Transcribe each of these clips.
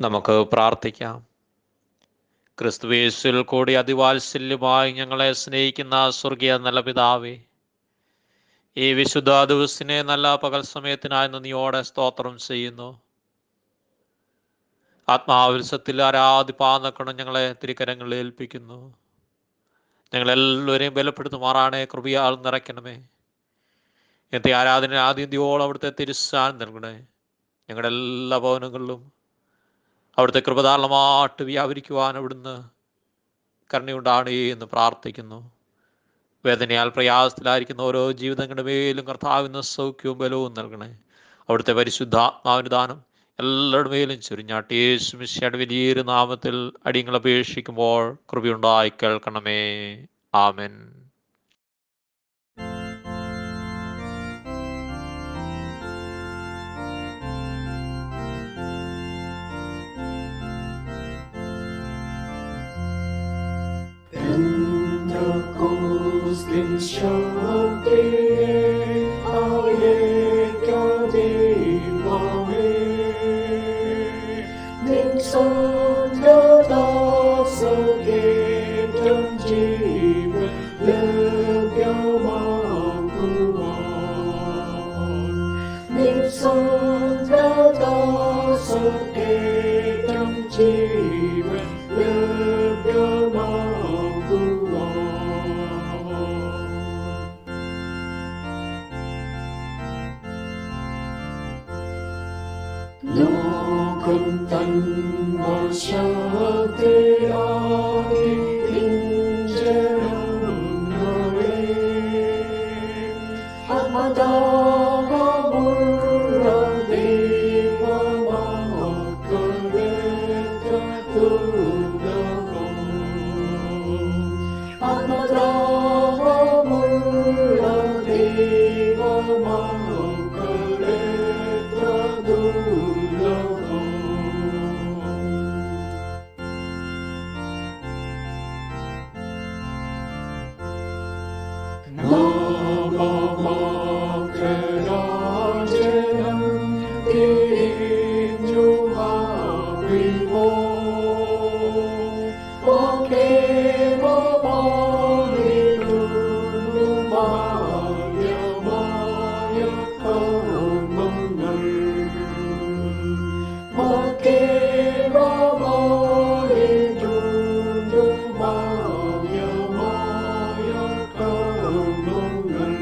നമുക്ക് പ്രാർത്ഥിക്കാം. ക്രിസ്തുയേശുവിൽ കൂടി അതിവാത്സല്യമായി ഞങ്ങളെ സ്നേഹിക്കുന്ന സ്വർഗീയ നല്ല പിതാവേ, ഈ വിശുദ്ധ ദിവസത്തിനെ നല്ല പകൽ സമയത്തിനായി നന്ദിയോടെ സ്തോത്രം ചെയ്യുന്നു. ആത്മാവിൽസത്തിൽ ആരാധിപ്പാന്നക്കണം ഞങ്ങളെ തിരുക്കരങ്ങളിൽ ഏൽപ്പിക്കുന്നു. ഞങ്ങളെല്ലാവരെയും ബലപ്പെടുത്തുമാറാണേ, കൃപയാൽ നിറയ്ക്കണമേ. ഇന്നത്തെ ആരാധന ആദ്യന്ത്യോളം അവിടുത്തെ തിരുസാൻ നൽകണേ. ഞങ്ങളുടെ എല്ലാ ഭവനങ്ങളിലും അവിടുത്തെ കൃപധാരണമായിട്ട് വ്യാപരിക്കുവാൻ അവിടുന്ന് കരുണയുണ്ടാകണേ എന്ന് പ്രാർത്ഥിക്കുന്നു. വേദനയാൽ പ്രയാസത്തിലായിരിക്കുന്ന ഓരോ ജീവിതങ്ങളുടെ മേലും കർത്താവിന് സൗഖ്യവും ബലവും നൽകണേ. അവിടുത്തെ പരിശുദ്ധാത്മാവിന് ദാനം എല്ലാവരുടെ മേലും ചൊരിഞ്ഞാട്ട് യേശു മിശിഹായുടെ വലിയൊരു നാമത്തിൽ അടിയങ്ങൾ അപേക്ഷിക്കുമ്പോൾ കൃപയുണ്ടായി കേൾക്കണമേ. ആമേൻ. Pentecosten shaktiye ayekadivame Din sandasagetam jive levyamakuvan Din sandasagetam jive levyamakuvan ലോകം തന്മശക്തിയായി പിഞ്ചരങ്ങളെ ആത്മദാഹമുള്ള ദൈവമക്കളെ തതുലകം ആത്മദാഹമുള്ള ദൈവമക്കളെ തതുലകം നാമമാത്രരാജനം തിരിഞ്ഞുമാറിവോ മായമായ കർമ്മങ്ങൾ മായമായ കർമ്മങ്ങൾ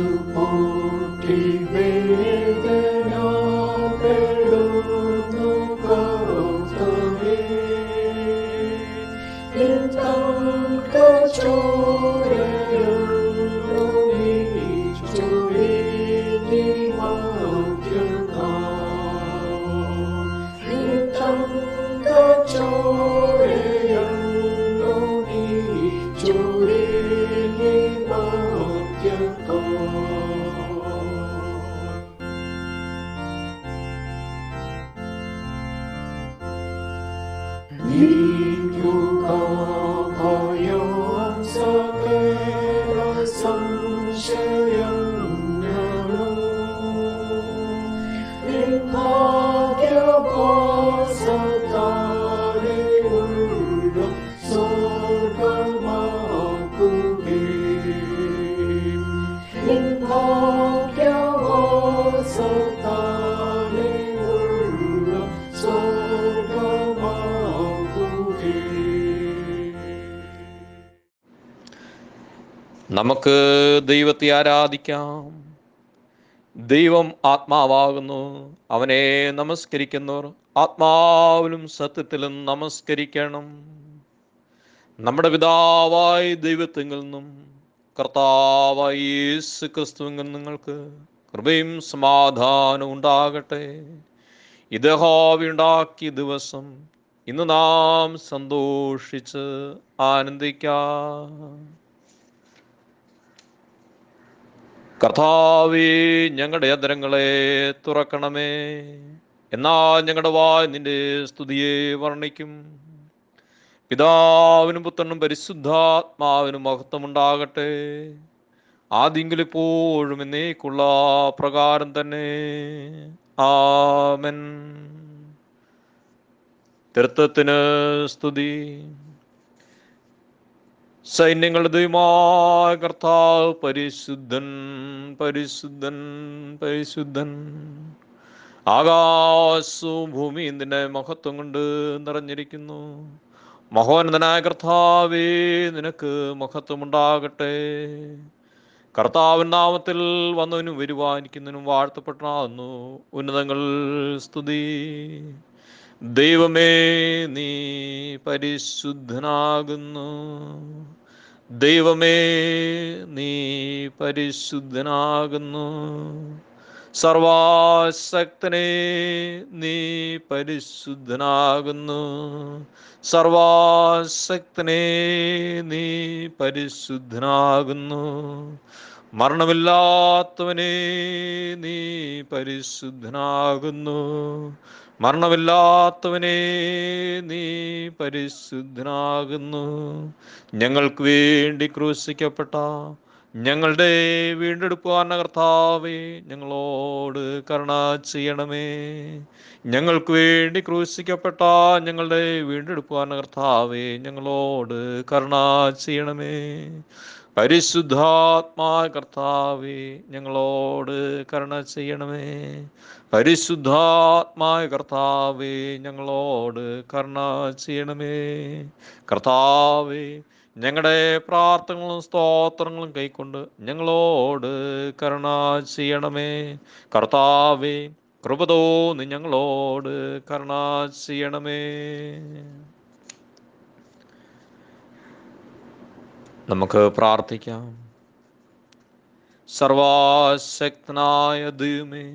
നെഞ്ചുപൊട്ടി വേദനപ്പെടുന്നു കർത്താവേ നമുക്ക് ദൈവത്തെ ആരാധിക്കാം. ദൈവം ആത്മാവാകുന്നു. അവനെ നമസ്കരിക്കുന്നവർ ആത്മാവിലും സത്യത്തിലും നമസ്കരിക്കണം. നമ്മുടെ പിതാവായ ദൈവത്തിൽ നിന്നും കർത്താവായ യേശു ക്രിസ്തുവിൽ നിങ്ങൾക്ക് കൃപയും സമാധാനവും ഉണ്ടാകട്ടെ. ഇത് യഹോവയുണ്ടാക്കിയ ദിവസം, ഇന്ന് നാം സന്തോഷിച്ച് ആനന്ദിക്കാം. കർത്താവേ, ഞങ്ങളുടെ അധരങ്ങളെ തുറക്കണമേ, എന്നാൽ ഞങ്ങളുടെ വായ് നിന്റെ സ്തുതിയെ വർണ്ണിക്കും. പിതാവിനും പുത്രനും പരിശുദ്ധാത്മാവിനും മഹത്വമുണ്ടാകട്ടെ. ആദിയെങ്കിൽ ഇപ്പോഴും എന്നേക്കുള്ള പ്രകാരം തന്നെ. ആമൻ. തൃത്വത്തിന് സ്തുതി. സൈന്യങ്ങളുടെ ദൈവമായ കർത്താവ് പരിശുദ്ധൻ, പരിശുദ്ധൻ, പരിശുദ്ധൻ. ആകാശവും ഭൂമിയും നിന്റെ മഹത്വം കൊണ്ട് നിറഞ്ഞിരിക്കുന്നു. മഹോന്നതനായ കർത്താവേ, നിനക്ക് മഹത്വമുണ്ടാകട്ടെ. കർത്താവിൻ നാമത്തിൽ വന്നവനും വരുവാനിരിക്കുന്നതിനും വാഴ്ത്തപ്പെട്ടവനാകുന്നു. ഉന്നതങ്ങൾ സ്തുതി. ദൈവമേ, നീ പരിശുദ്ധനാകുന്നു. ദൈവമേ, നീ പരിശുദ്ധനാകുന്നു. സർവശക്തനേ, നീ പരിശുദ്ധനാകുന്നു. സർവശക്തനേ, നീ പരിശുദ്ധനാകുന്നു. മരണമില്ലാത്തവനേ, നീ പരിശുദ്ധനാകുന്നു. മരണമില്ലാത്തവനേ, നീ പരിശുദ്ധനാകുന്നു. ഞങ്ങൾക്ക് വേണ്ടി ക്രൂശിക്കപ്പെട്ട ഞങ്ങളുടെ വീണ്ടെടുപ്പുകാരനായ കർത്താവേ, ഞങ്ങളോട് കരുണ ചെയ്യണമേ. ഞങ്ങൾക്ക് വേണ്ടി ക്രൂശിക്കപ്പെട്ട ഞങ്ങളുടെ വീണ്ടെടുപ്പുകാരനായ കർത്താവേ, ഞങ്ങളോട് കരുണ ചെയ്യണമേ. പരിശുദ്ധാത്മായ കർത്താവേ, ഞങ്ങളോട് കരുണ ചെയ്യണമേ. പരിശുദ്ധാത്മായ കർത്താവേ, ഞങ്ങളോട് കരുണ ചെയ്യണമേ. കർത്താവേ, ഞങ്ങളുടെ പ്രാർത്ഥനകളും സ്തോത്രങ്ങളും കൈക്കൊണ്ട് ഞങ്ങളോട് കരുണ ചെയ്യണമേ. കർത്താവേ, കൃപ തോന്നി ഞങ്ങളോട് കരുണ ചെയ്യണമേ. നമുക്ക് പ്രാർത്ഥിക്കാം. സർവശക്തനായ ദൈവമേ,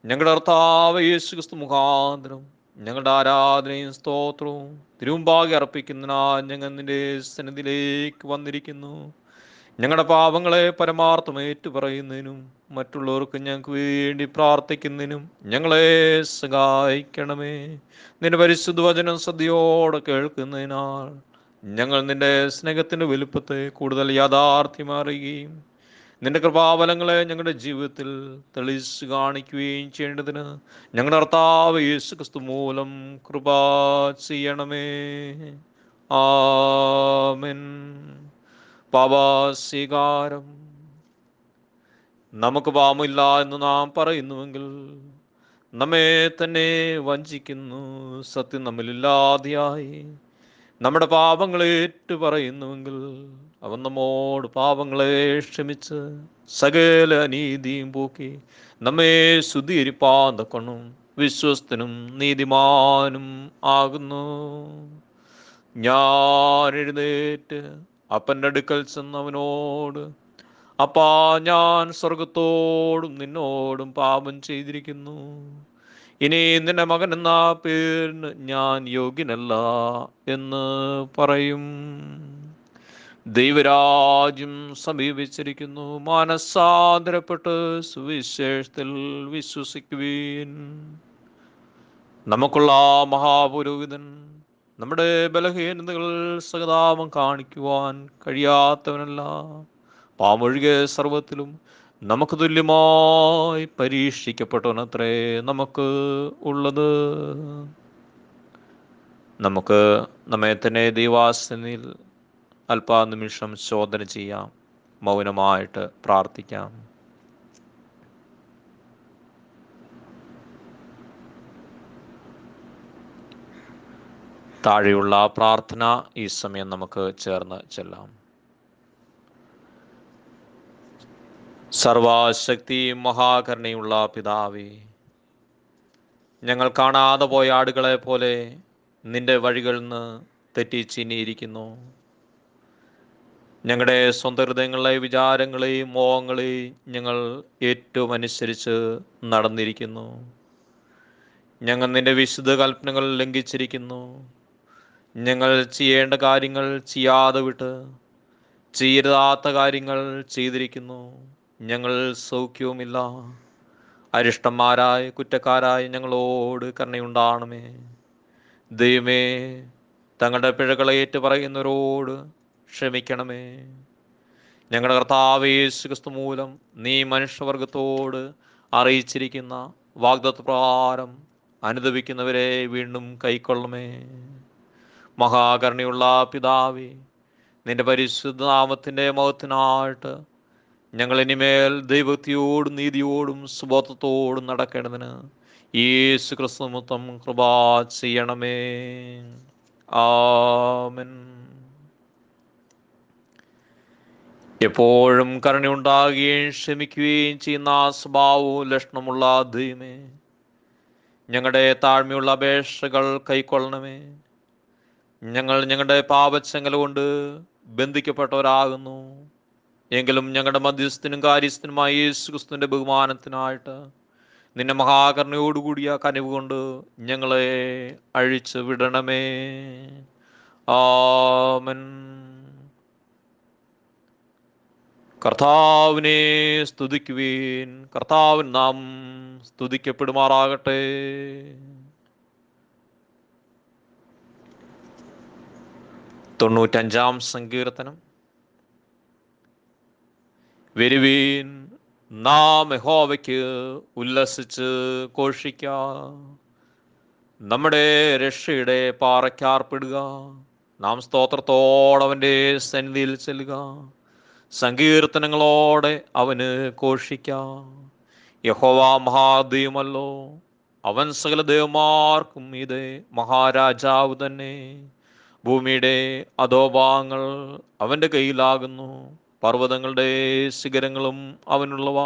ഞങ്ങളുടെ കർത്താവ് യേശുക്രിസ്തു മുഖാന്തരം ഞങ്ങളുടെ ആരാധനയും സ്തോത്രവും തിരുമുമ്പാകെ അർപ്പിക്കുന്നതിനാൽ ഞങ്ങൾ നിന്റെ സന്നിധിയിലേക്ക് വന്നിരിക്കുന്നു. ഞങ്ങളുടെ പാപങ്ങളെ പരമാർത്ഥം ഏറ്റുപറയുന്നതിനും മറ്റുള്ളവർക്ക് ഞങ്ങൾക്ക് വേണ്ടി പ്രാർത്ഥിക്കുന്നതിനും ഞങ്ങളെ സഹായിക്കണമേ. നിന്റെ പരിശുദ്ധ വചനം ശ്രദ്ധയോടെ കേൾക്കുന്നതിനാൽ ഞങ്ങൾ നിന്റെ സ്നേഹത്തിൻ്റെ വലുപ്പത്തെ കൂടുതൽ യാഥാർത്ഥ്യമാറുകയും നിന്റെ കൃപാബലങ്ങളെ ഞങ്ങളുടെ ജീവിതത്തിൽ തെളിയിച്ച് കാണിക്കുകയും ചെയ്യേണ്ടതിന് ഞങ്ങളുടെ കർത്താവ് യേശുക്രിസ്തു മൂലം കൃപ ചെയ്യണമേ. ആമേൻ. പാപസ്വീകാരം. നമുക്ക് പാപമില്ല എന്ന് നാം പറയുന്നുവെങ്കിൽ നമ്മെ തന്നെ വഞ്ചിക്കുന്നു. സത്യം നമ്മളില്ലാതെയായി. നമ്മുടെ പാപങ്ങളെ ഏറ്റു പറയുന്നുവെങ്കിൽ അവൻ നമ്മോട് പാപങ്ങളെ ക്ഷമിച്ച് സകല അനീതിയും പോക്കി നമ്മെ ശുദ്ധീകരിപ്പാൻ തക്കവണ്ണം വിശ്വസ്തനും നീതിമാനും ആകുന്നു. ഞാൻ എഴുന്നേറ്റ് അപ്പൻ്റെ അടുക്കൽ ചെന്നവനോട്, അപ്പാ, ഞാൻ സ്വർഗത്തോടും നിന്നോടും പാപം ചെയ്തിരിക്കുന്നു. ഇനി നിന്റെ മകൻ എന്ന പേരിന് ഞാൻ യോഗ്യനല്ല എന്ന് പറയും. ദൈവരാജ്യം സമീപിച്ചിരിക്കുന്നു. മാനസാന്തരപ്പെട്ട് സുവിശേഷത്തിൽ വിശ്വസിക്കുവീൻ. നമുക്കുള്ള മഹാപുരോഹിതൻ നമ്മുടെ ബലഹീനതകൾ സഹതാപം കാണിക്കുവാൻ കഴിയാത്തവനല്ല. പാമൊഴികെ സർവത്തിലും നമുക്ക് തുല്യമായി പരീക്ഷിക്കപ്പെട്ടവനത്രേ നമുക്ക് ഉള്ളത്. നമുക്ക് നമ്മെ തന്നെ ദൈവാസനയിൽ അല്പനിമിഷം ശോധന ചെയ്യാം. മൗനമായിട്ട് പ്രാർത്ഥിക്കാം. താഴെയുള്ള പ്രാർത്ഥന ഈ സമയം നമുക്ക് ചേർന്ന് ചെല്ലാം. സർവശക്തി മഹാകരുണയുള്ള പിതാവേ, ഞങ്ങൾ കാണാതെ പോയ ആടുകളെ പോലെ നിന്റെ വഴികളിൽ നിന്ന് തെറ്റിച്ചിനിയിരിക്കുന്നു. ഞങ്ങളുടെ സ്വന്തം ഹൃദയങ്ങളിലെ വിചാരങ്ങളെയും മോഹങ്ങളെയും ഞങ്ങൾ ഏറ്റവും അനുസരിച്ച് നടന്നിരിക്കുന്നു. ഞങ്ങൾ നിന്റെ വിശുദ്ധ കൽപ്പനകൾ ലംഘിച്ചിരിക്കുന്നു. ഞങ്ങൾ ചെയ്യേണ്ട കാര്യങ്ങൾ ചെയ്യാതെ വിട്ട് ചെയ്യരുതാത്ത കാര്യങ്ങൾ ചെയ്തിരിക്കുന്നു. ഞങ്ങൾ സൗഖ്യവുമില്ല. അരിഷ്ടന്മാരായ കുറ്റക്കാരായ ഞങ്ങളോട് കരുണയുണ്ടാകണമേ. ദൈവമേ, തങ്ങളുടെ പിഴകളെ ഏറ്റുപറയുന്നവരോട് ക്ഷമിക്കണമേ. ഞങ്ങളുടെ കർത്താവ് യേശു ക്രിസ്തു മൂലം നീ മനുഷ്യവർഗത്തോട് അറിയിച്ചിരിക്കുന്ന വാഗ്ദത്ത പ്രകാരം അനുദപിക്കുന്നവരെ വീണ്ടും കൈക്കൊള്ളണമേ. മഹാകരുണയുള്ള പിതാവേ, നിന്റെ പരിശുദ്ധ നാമത്തിൻ്റെ മഹത്വത്തിനായിട്ട് ഞങ്ങൾ ഇനിമേൽ ദൈവഭക്തിയോടും നീതിയോടും സുബോധത്തോടും നടക്കേണ്ടതിന് യേശു ക്രിസ്തു നിമിത്തം കൃപ ചെയ്യണമേ. ആമേൻ. എപ്പോഴും കരുണയുണ്ടാകുകയും ക്ഷമിക്കുകയും ചെയ്യുന്ന സ്വഭാവവും ലക്ഷണമുള്ള ദൈവമേ, ഞങ്ങളുടെ താഴ്മയുള്ള അപേക്ഷകൾ കൈക്കൊള്ളണമേ. ഞങ്ങൾ ഞങ്ങളുടെ പാപച്ചങ്ങല കൊണ്ട് ബന്ധിക്കപ്പെട്ടവരാകുന്നു. എങ്കിലും ഞങ്ങളുടെ മധ്യസ്ഥനും കാര്യസ്ഥനുമായ യേശു ക്രിസ്തുവിൻ്റെ ബഹുമാനത്തിനായിട്ട് നിന്റെ മഹാകരുണയോടുകൂടിയ കനിവ് കൊണ്ട് ഞങ്ങളെ അഴിച്ചു വിടണമേ. ആമേൻ. കർത്താവിനെ സ്തുതിക്കുവീൻ. കർത്താവിൻ നാം സ്തുതിക്കപ്പെടുമാറാകട്ടെ. തൊണ്ണൂറ്റഞ്ചാം സങ്കീർത്തനം. വരുവീൻ, നാം യഹോവയ്ക്ക് ഉല്ലസിച്ച് ഘോഷിക്കാം. നമ്മുടെ രക്ഷയുടെ പാറയ്ക്കാർപ്പിടുക. നാം സ്തോത്രത്തോടെ അവൻ്റെ സന്നിധിയിൽ ചെല്ലുക. സങ്കീർത്തനങ്ങളോടെ അവന് ഘോഷിക്കാം. യഹോവ മഹാദൈവമല്ലോ, അവൻ സകല ദേവന്മാർക്കും മീതെ മഹാരാജാവ് തന്നെ. ഭൂമിയുടെ അധോഭാഗങ്ങൾ അവൻ്റെ കയ്യിലാകുന്നു. പർവ്വതങ്ങളുടെ ശിഖരങ്ങളും അവനുള്ളവ,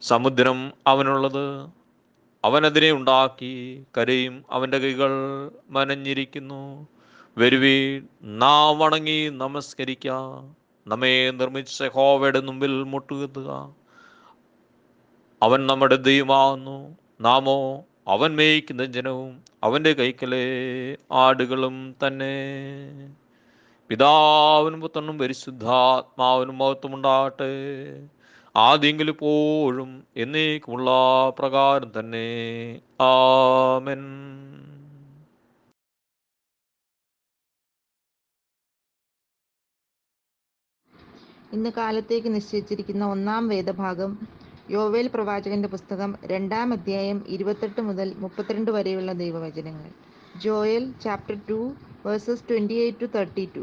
സമുദ്രം അവനുള്ളത്. അവനതിനെ ഉണ്ടാക്കി, കരയും അവൻ്റെ കൈകൾ മനഞ്ഞിരിക്കുന്നു. വരുവീൻ, നാം വണങ്ങി നമസ്കരിക്കാം. നമ്മെ നിർമ്മിച്ച യഹോവയുടെ മുമ്പിൽ മുട്ടുകുത്തുക. അവൻ നമ്മുടെ ദൈവമാകുന്നു, നാമോ അവൻ മേയ്ക്കുന്ന ജനവും അവൻ്റെ കൈക്കലെ ആടുകളും തന്നെ. പിതാവിനും പുത്രനും പരിശുദ്ധാത്മാവിനും മഹത്വമുണ്ടാകട്ടെ, ആദ്യമെങ്കിലും ഇപ്പോഴും എന്നേക്കുമുള്ള പ്രകാരം തന്നെ. ആമേൻ. ഇന്ന് കാലത്തേക്ക് നിശ്ചയിച്ചിരിക്കുന്ന ഒന്നാം വേദഭാഗം യോവേൽ പ്രവാചകന്റെ പുസ്തകം 2-ാം അധ്യായം 28 മുതൽ 32 വരെയുള്ള ദൈവവചനങ്ങൾ. Joel chapter 2 verses 28 to 32.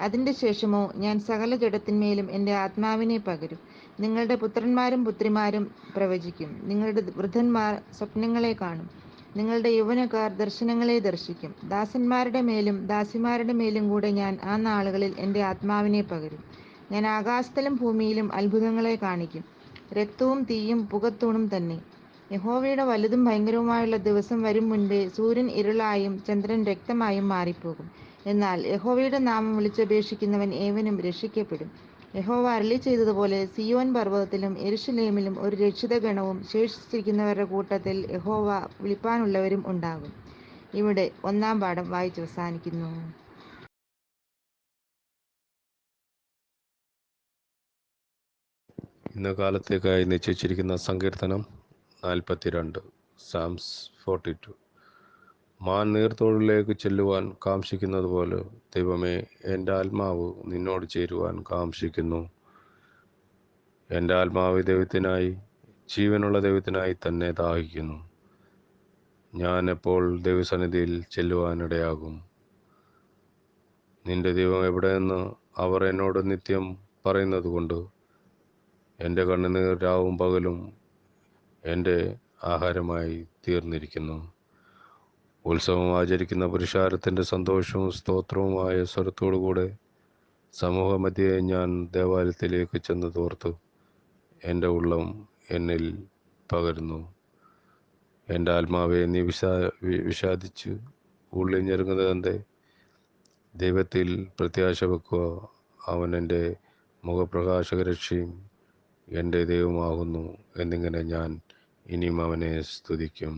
അതിൻ്റെ ശേഷമോ ഞാൻ സകല ജഡത്തിന്മേലും എൻ്റെ ആത്മാവിനെ പകരും. നിങ്ങളുടെ പുത്രന്മാരും പുത്രിമാരും പ്രവചിക്കും. നിങ്ങളുടെ വൃദ്ധന്മാർ സ്വപ്നങ്ങളെ കാണും. നിങ്ങളുടെ യൗവനക്കാർ ദർശനങ്ങളെ ദർശിക്കും. ദാസന്മാരുടെ മേലും ദാസിമാരുടെ മേലും കൂടെ ഞാൻ ആ നാളുകളിൽ എൻ്റെ ആത്മാവിനെ പകരും. ഞാൻ ആകാശത്തിലും ഭൂമിയിലും അത്ഭുതങ്ങളെ കാണിക്കും. രക്തവും തീയും പുകത്തൂണും തന്നെ. യഹോവയുടെ വലുതും ഭയങ്കരവുമായുള്ള ദിവസം വരും മുൻപേ സൂര്യൻ ഇരുളായും ചന്ദ്രൻ രക്തമായും മാറിപ്പോകും. എന്നാൽ യഹോവയുടെ നാമം വിളിച്ചപേക്ഷിക്കുന്നവൻ ഏവനും രക്ഷിക്കപ്പെടും. യഹോവ അരുളി ചെയ്തതുപോലെ സിയോൻ പർവ്വതത്തിലും യെരൂശലേമിലും ഒരു രക്ഷിതഗണവും ശേഷിച്ചിരിക്കുന്നവരുടെ കൂട്ടത്തിൽ യഹോവ വിളിപ്പാനുള്ളവരും ഉണ്ടാകും. ഇവിടെ ഒന്നാം പാഠം വായിച്ചവസാനിക്കുന്നു. ഇന്ന് കാലത്തേക്കായി നിശ്ചയിച്ചിരിക്കുന്ന സങ്കീർത്തനം 42, സാംസ് 42. മാൻ നീർത്തോടിലേക്ക് ചെല്ലുവാൻ കാംക്ഷിക്കുന്നത് പോലെ ദൈവമേ, എൻ്റെ ആത്മാവ് നിന്നോട് ചേരുവാൻ കാംക്ഷിക്കുന്നു. എൻ്റെ ആത്മാവ് ദൈവത്തിനായി, ജീവനുള്ള ദൈവത്തിനായി തന്നെ ദാഹിക്കുന്നു. ഞാൻ എപ്പോൾ ദൈവസന്നിധിയിൽ ചെല്ലുവാനിടയാകും? നിന്റെ ദൈവം എവിടെയെന്ന് അവർ എന്നോട് നിത്യം പറയുന്നത് കൊണ്ട് എൻ്റെ കണ്ണുനീർ രാവും പകലും എൻ്റെ ആഹാരമായി തീർന്നിരിക്കുന്നു. ഉത്സവം ആചരിക്കുന്ന പുരുഷാരത്തിൻ്റെ സന്തോഷവും സ്തോത്രവുമായ സ്വരത്തോടുകൂടെ സമൂഹമധ്യേ ഞാൻ ദേവാലയത്തിലേക്ക് ചെന്ന് തോർത്തു. എൻ്റെ ഉള്ളം എന്നിൽ പകരുന്നു. എൻ്റെ ആത്മാവെ, നീ വിഷാദിച്ച് ഉള്ളിൽ ഞെരുങ്ങുന്നതെന്തേ? ദൈവത്തിൽ പ്രത്യാശ വെക്കുക. അവൻ എൻ്റെ മുഖപ്രകാശകരക്ഷയും എൻ്റെ ദൈവമാകുന്നു എന്നിങ്ങനെ ഞാൻ ഇനിയും അവനെ സ്തുതിക്കും.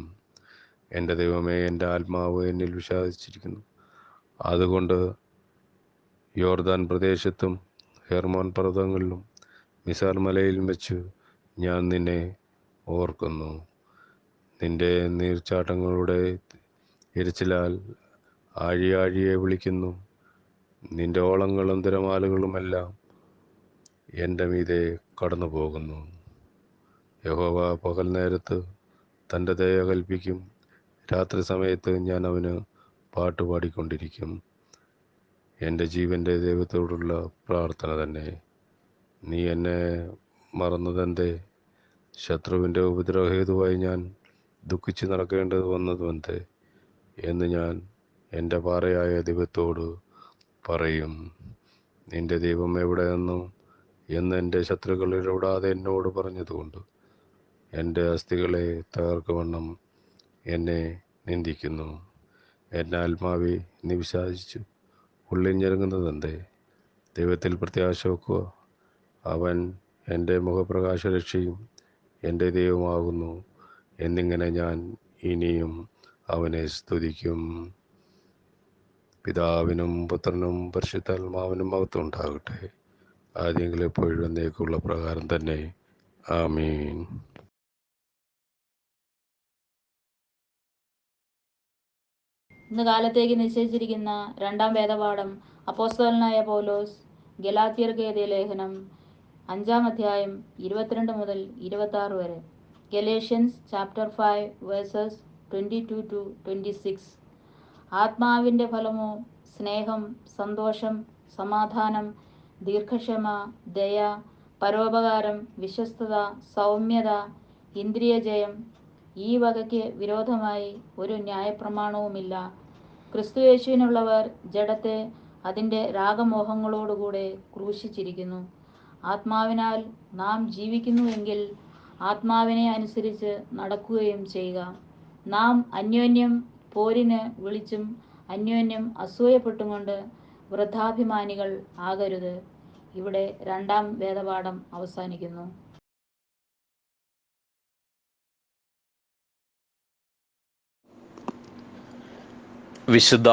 എൻ്റെ ദൈവമേ, എൻ്റെ ആത്മാവ് എന്നിൽ വിഷാദിച്ചിരിക്കുന്നു. അതുകൊണ്ട് യോർദാൻ പ്രദേശത്തും ഹെർമോൻ പർവ്വതങ്ങളിലും മിസാർ മലയിലും വെച്ച് ഞാൻ നിന്നെ ഓർക്കുന്നു. നിന്റെ നീർച്ചാട്ടങ്ങളുടെ ഇരച്ചിലാൽ ആഴിയാഴിയെ വിളിക്കുന്നു. നിന്റെ ഓളങ്ങളും തിരമാലകളുമെല്ലാം എൻ്റെ മീതെ കടന്നു പോകുന്നു. യഹോവ പകൽ നേരത്ത് തൻ്റെ ദയ കൽപ്പിക്കും. രാത്രി സമയത്ത് ഞാൻ അവന് പാട്ടുപാടിക്കൊണ്ടിരിക്കും. എൻ്റെ ജീവൻ്റെ ദൈവത്തോടുള്ള പ്രാർത്ഥന തന്നെ. നീ എന്നെ മറന്നതെന്തേ? ശത്രുവിൻ്റെ ഉപദ്രവഹേതുവായി ഞാൻ ദുഃഖിച്ച് നടക്കേണ്ടത് വന്നതുമെന്തേ എന്ന് ഞാൻ എൻ്റെ പാറയായ ദൈവത്തോട് പറയും. നിന്റെ ദൈവം എവിടെയെന്നും എന്ന് എൻ്റെ ശത്രുക്കൾ ഇടപെടാതെ എന്നോട് പറഞ്ഞതുകൊണ്ട് എൻ്റെ അസ്ഥികളെ തകർക്കുവണ്ണം എന്നെ നിന്ദിക്കുന്നു. എൻ്റെ ആത്മാവെ നീ വിഷാദിച്ചു ഉള്ളിൽ ഞെരുങ്ങുന്നതെന്തേ? ദൈവത്തിൽ പ്രത്യാശ വെക്കുക. അവൻ എൻ്റെ മുഖപ്രകാശരക്ഷയും എൻ്റെ ദൈവമാകുന്നു എന്നിങ്ങനെ ഞാൻ ഇനിയും അവനെ സ്തുതിക്കും. പിതാവിനും പുത്രനും പരിശുദ്ധാത്മാവിനും മഹത്വം ഉണ്ടാകട്ടെ, ആദ്യങ്ങളിൽ എപ്പോഴും എന്നേക്കുള്ള പ്രകാരം തന്നെ. ആമീൻ. ഇന്ന് കാലത്തേക്ക് നിശ്ചയിച്ചിരിക്കുന്ന രണ്ടാം വേദപാഠം അപ്പോസ്തലനായ പൗലോസ് ഗലാത്യർക്ക് എഴുതിയ ലേഖനം 5-ാം അധ്യായം 22 മുതൽ 26 വരെ. Galatians chapter 5 versus 22-26. ആത്മാവിൻ്റെ ഫലമോ സ്നേഹം, സന്തോഷം, സമാധാനം, ദീർഘക്ഷമ, ദയ, പരോപകാരം, വിശ്വസ്തത, സൗമ്യത, ഇന്ദ്രിയജയം. ഈ വകയ്ക്ക് വിരോധമായി ഒരു ന്യായപ്രമാണവുമില്ല. ക്രിസ്തുയേശുവിനുള്ളവർ ജഡത്തെ അതിൻ്റെ രാഗമോഹങ്ങളോടുകൂടെ ക്രൂശിച്ചിരിക്കുന്നു. ആത്മാവിനാൽ നാം ജീവിക്കുന്നുവെങ്കിൽ ആത്മാവിനെ അനുസരിച്ച് നടക്കുകയും ചെയ്യുക. നാം അന്യോന്യം പോരിന് വിളിച്ചും അന്യോന്യം അസൂയപ്പെട്ടും കൊണ്ട് വൃഥാഭിമാനികൾ ആകരുത്. ഇവിടെ രണ്ടാം വേദപാഠം അവസാനിക്കുന്നു. വിശുദ്ധ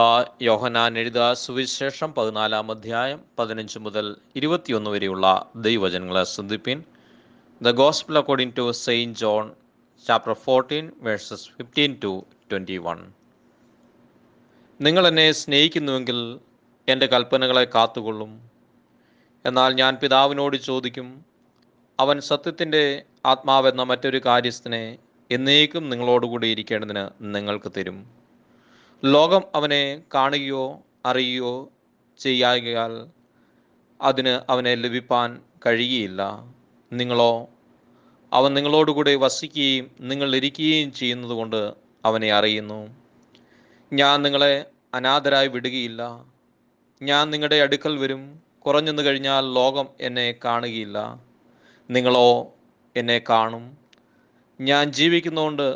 യോഹന്നാൻ എഴുതിയ സുവിശേഷം 14-ാം അധ്യായം 15 മുതൽ 21 വരെയുള്ള ദൈവവചനങ്ങളെ ശ്രദ്ധിപ്പിൻ. The gospel according to saint John chapter 14 verses 15-21. നിങ്ങൾ എന്നെ സ്നേഹിക്കുന്നുവെങ്കിൽ എൻ്റെ കൽപ്പനകളെ കാത്തുകൊള്ളും. എന്നാൽ ഞാൻ പിതാവിനോട് ചോദിക്കും, അവൻ സത്യത്തിൻ്റെ ആത്മാവെന്ന മറ്റൊരു കാര്യസ്ഥനെ എന്നേക്കും നിങ്ങളോടുകൂടി ഇരിക്കേണ്ടതിന് നിങ്ങൾക്ക് തരും. ലോകം അവനെ കാണുകയോ അറിയുകയോ ചെയ്യായാൽ അതിന് അവനെ ലഭിപ്പാൻ കഴിയുകയില്ല. നിങ്ങളോ അവൻ നിങ്ങളോടുകൂടി വസിക്കുകയും നിങ്ങൾ ഇരിക്കുകയും ചെയ്യുന്നതുകൊണ്ട് അവനെ അറിയുന്നു. ഞാൻ നിങ്ങളെ അനാഥരായി വിടുകയില്ല. ഞാൻ നിങ്ങളുടെ അടുക്കൽ വരും. കുറഞ്ഞെന്നു കഴിഞ്ഞാൽ ലോകം എന്നെ കാണുകയില്ല, നിങ്ങളോ എന്നെ കാണും. ഞാൻ ജീവിക്കുന്നതുകൊണ്ട്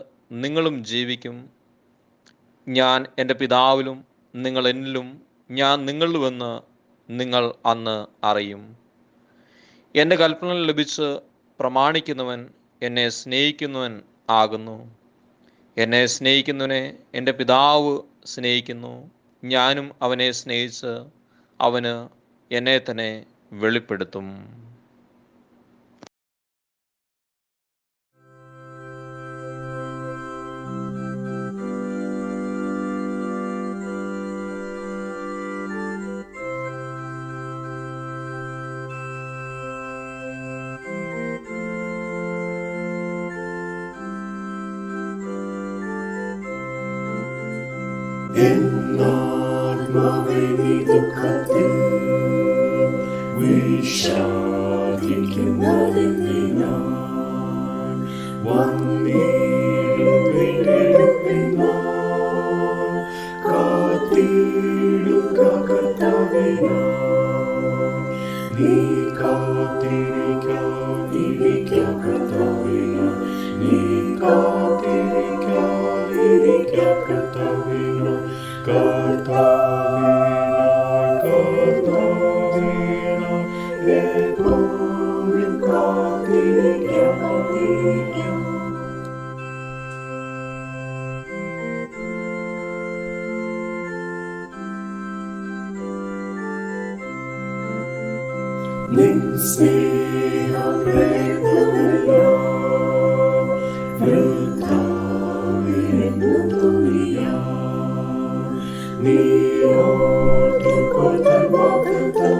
നിങ്ങളും ജീവിക്കും. ഞാൻ എൻ്റെ പിതാവിലും നിങ്ങൾ എന്നിലും ഞാൻ നിങ്ങളിലുമെന്ന് നിങ്ങൾ അന്ന് അറിയും. എൻ്റെ കൽപ്പന ലഭിച്ച് പ്രമാണിക്കുന്നവൻ എന്നെ സ്നേഹിക്കുന്നവൻ ആകുന്നു. എന്നെ സ്നേഹിക്കുന്നവനെ എൻ്റെ പിതാവ് സ്നേഹിക്കുന്നു. ഞാനും അവനെ സ്നേഹിച്ച് അവന് എന്നെ തന്നെ വെളിപ്പെടുത്തും. എന്നാത്മാവേ നീ ദുഃഖത്തിൽ വിഷാദിക്കുന്നതെന്തിനാ? വന്നിടും വീണ്ടെടുപ്പിനായി കാത്തിടുക കർത്താവിനായി. നീ കാത്തിരിക്ക കർത്താവിനായി. നീ കാത്തിരിക്ക കർത്താവിനായി. കർത്താവിനായി എപ്പോഴും കാത്തിരിക്കാം. നിൻ സ്നേഹപ്രയത്നമെല്ലാം വൃഥാവിരുന്നു തുനിയാ. നീ ഓർത്തുകൊള്ളും വാഗ്ദത്തം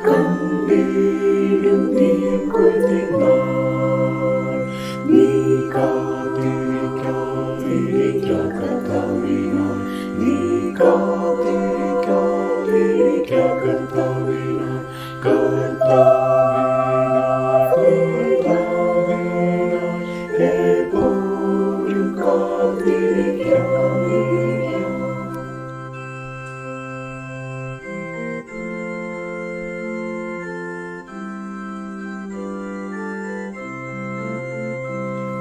കണ്ടിടും നീ കൊയ്ത്തിനാൾ നീ കാത്തിരിക്കാതിരിക്കുക കർത്താവിനായി നീ കാത്തിരിക്കാതിരിക്കുക കർത്താവിനായി കർത്താവിനായി എപ്പോഴും കാത്തിരിക്കുക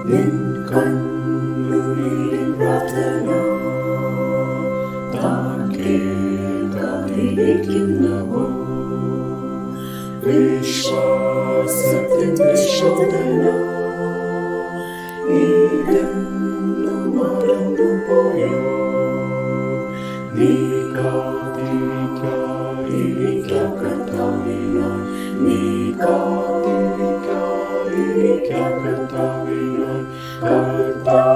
നിൻ കണ്ണുനീരിൻ പ്രാർത്ഥന താൻ കേൾക്കാതിരിക്കുന്നവോ വിശ്വാസത്തിന്റെ ശോധന നീരെന്നും മറന്നുപോയോ നീ കാത്തിരിക്കാതിരിക്കുക കർത്താവിനായി നീ കാത്തിരിക്കാതിരിക്കുക കർത്താവിനായി കർത്താവിനായി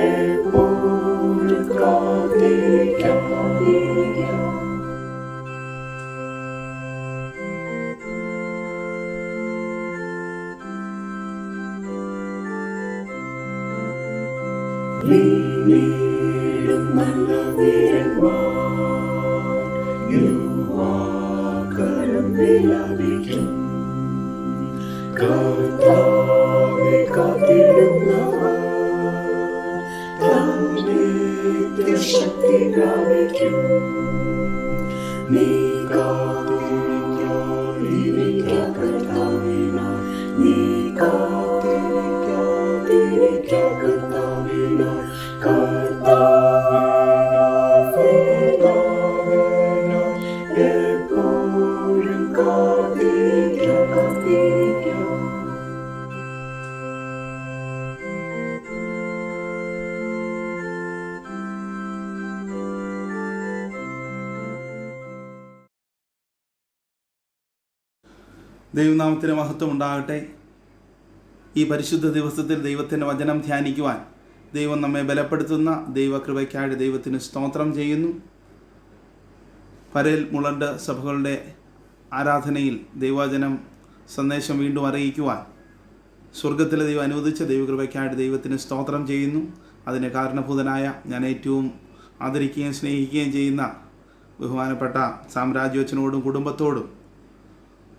എപ്പോഴും കാത്തിരിക്കുക നീടും നല്ല വീരന്മാർ യുവാക്കളും വിലാപിക്കും കർത്താവെ കാത്തിടുന്നവർ ശക്തി പ്രാപിക്കും നീ കാത്തിരിക്കാതിരിക്കുക കർത്താവിനായി നീ കാത്തിരിക്കാതിരിക്കുക കർത്താവിനായി കർത്താവിനായി എപ്പോഴും കാത്തിരിക്കുക ദൈവനാമത്തിന് മഹത്വം ഉണ്ടാകട്ടെ. ഈ പരിശുദ്ധ ദിവസത്തിൽ ദൈവത്തിൻ്റെ വചനം ധ്യാനിക്കുവാൻ ദൈവം നമ്മെ ബലപ്പെടുത്തുന്ന ദൈവകൃപയ്ക്കായിട്ട് ദൈവത്തിന് സ്തോത്രം ചെയ്യുന്നു. പരേൽ മുളണ്ട് സഭകളുടെ ആരാധനയിൽ ദൈവവചനം സന്ദേശം വീണ്ടും അറിയിക്കുവാൻ സ്വർഗത്തിലെ ദൈവം അനുവദിച്ച ദൈവകൃപയ്ക്കായിട്ട് ദൈവത്തിന് സ്തോത്രം ചെയ്യുന്നു. അതിന് കാരണഭൂതനായ ഞാൻ ഏറ്റവും ആദരിക്കുകയും സ്നേഹിക്കുകയും ചെയ്യുന്ന ബഹുമാനപ്പെട്ട സാമ്രാജ്യച്ചനോടും കുടുംബത്തോടും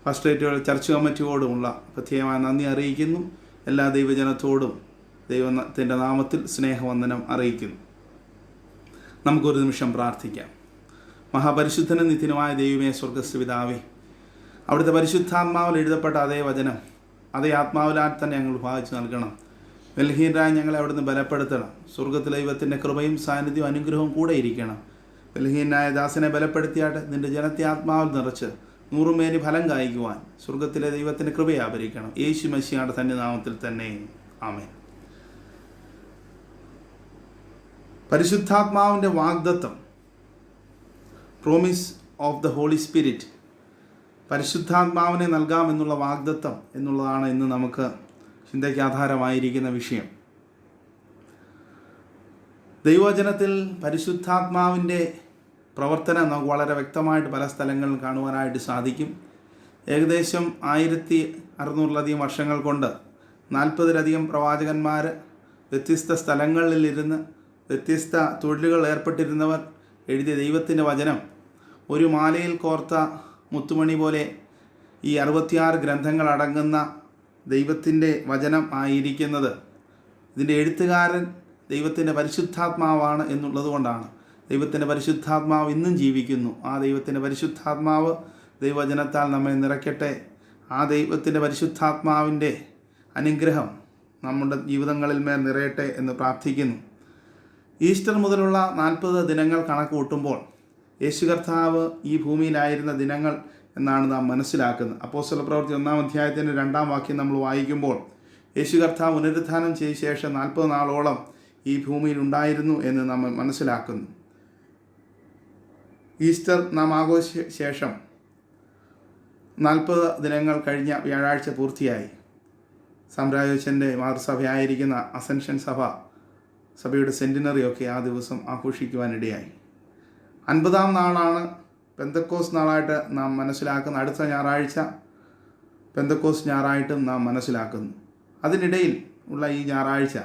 ഫസ്റ്റ് റേറ്റുകൾ ചർച്ച് കമ്മിറ്റിയോടുമുള്ള പ്രത്യേകമായ നന്ദി അറിയിക്കുന്നു. എല്ലാ ദൈവജനത്തോടും ദൈവത്തിൻ്റെ നാമത്തിൽ സ്നേഹവന്ദനം അറിയിക്കുന്നു. നമുക്കൊരു നിമിഷം പ്രാർത്ഥിക്കാം. മഹാപരിശുദ്ധനും നിത്യനുമായ ദൈവമേ, സ്വർഗ്ഗസ്ഥ പിതാവേ, അവിടുത്തെ പരിശുദ്ധാത്മാവിൽ എഴുതപ്പെട്ട അതേ വചനം അതേ ആത്മാവിലാൽ തന്നെ ഞങ്ങൾ ഭാവിച്ചു നൽകണം. ബലഹീനരായ ഞങ്ങളെ അവിടുന്ന് ബലപ്പെടുത്തണം. സ്വർഗ്ഗത്തിലെ ദൈവത്തിൻ്റെ കൃപയും സാന്നിധ്യവും അനുഗ്രഹവും കൂടെ ഇരിക്കണം. ബലഹീനായ ദാസനെ ബലപ്പെടുത്തിയാട്ട് നിൻ്റെ ജനത്തെ ആത്മാവിൽ നിറച്ച് നൂറുമേനി ഫലം കായ്ക്കുവാൻ സ്വർഗത്തിലെ ദൈവത്തിൻ്റെ കൃപയാഭരിക്കണം. യേശു മശിഹായുടെ തന്നെ നാമത്തിൽ തന്നെ ആമേൻ. പരിശുദ്ധാത്മാവിൻ്റെ വാഗ്ദത്തം, promise of the holy Spirit, പരിശുദ്ധാത്മാവിനെ നൽകാമെന്നുള്ള വാഗ്ദത്തം എന്നുള്ളതാണ് ഇന്ന് നമുക്ക് ചിന്തയ്ക്ക് ആധാരമായിരിക്കുന്ന വിഷയം. ദൈവവചനത്തിൽ പരിശുദ്ധാത്മാവിൻ്റെ പ്രവർത്തനം നമുക്ക് വളരെ വ്യക്തമായിട്ട് പല സ്ഥലങ്ങളിൽ കാണുവാനായിട്ട് സാധിക്കും. ഏകദേശം 1600 വർഷങ്ങൾ കൊണ്ട് 40-ലധികം പ്രവാചകന്മാർ വ്യത്യസ്ത സ്ഥലങ്ങളിലിരുന്ന് വ്യത്യസ്ത തൊഴിലുകൾ ഏർപ്പെട്ടിരുന്നവർ എഴുതിയ ദൈവത്തിൻ്റെ വചനം ഒരു മാലയിൽ കോർത്ത മുത്തുമണി പോലെ ഈ 66 ഗ്രന്ഥങ്ങൾ അടങ്ങുന്ന ദൈവത്തിൻ്റെ വചനം ആയിരിക്കുന്നത് ഇതിൻ്റെ എഴുത്തുകാരൻ ദൈവത്തിൻ്റെ പരിശുദ്ധാത്മാവാണ് എന്നുള്ളത് കൊണ്ടാണ്. ദൈവത്തിൻ്റെ പരിശുദ്ധാത്മാവ് ഇന്നും ജീവിക്കുന്നു. ആ ദൈവത്തിൻ്റെ പരിശുദ്ധാത്മാവ് ദൈവവചനത്താൽ നമ്മെ നിറയ്ക്കട്ടെ. ആ ദൈവത്തിൻ്റെ പരിശുദ്ധാത്മാവിൻ്റെ അനുഗ്രഹം നമ്മുടെ ജീവിതങ്ങളിൽ മേൽ നിറയട്ടെ എന്ന് പ്രാർത്ഥിക്കുന്നു. ഈസ്റ്റർ മുതലുള്ള 40 ദിനങ്ങൾ കണക്ക് കൂട്ടുമ്പോൾ യേശു കർത്താവ് ഈ ഭൂമിയിലായിരുന്ന ദിനങ്ങൾ എന്നാണ് നാം മനസ്സിലാക്കുന്നത്. അപ്പോസ്തല പ്രവൃത്തി 1-ാം അധ്യായത്തിൻ്റെ 2-ാം വാക്യം നമ്മൾ വായിക്കുമ്പോൾ യേശു കർത്താവ് പുനരുത്ഥാനം ചെയ്ത ശേഷം 40 നാളോളം ഈ ഭൂമിയിൽ ഉണ്ടായിരുന്നു എന്ന് നാം മനസ്സിലാക്കുന്നു. ഈസ്റ്റർ നാം ആഘോഷിച്ച ശേഷം 40 ദിനങ്ങൾ കഴിഞ്ഞ വ്യാഴാഴ്ച പൂർത്തിയായി. സാമ്രാജ്യച്ചൻ്റെ മാതൃസഭയായിരിക്കുന്ന അസെൻഷൻ സഭയുടെ സെൻറ്റിനറിയൊക്കെ ആ ദിവസം ആഘോഷിക്കുവാനിടയായി. 50-ാം നാളാണ് പെന്തക്കോസ് നാളായിട്ട് നാം മനസ്സിലാക്കുന്ന. അടുത്ത ഞായറാഴ്ച പെന്തക്കോസ് ഞായറായിട്ടും നാം മനസ്സിലാക്കുന്നു. അതിനിടയിൽ ഉള്ള ഈ ഞായറാഴ്ച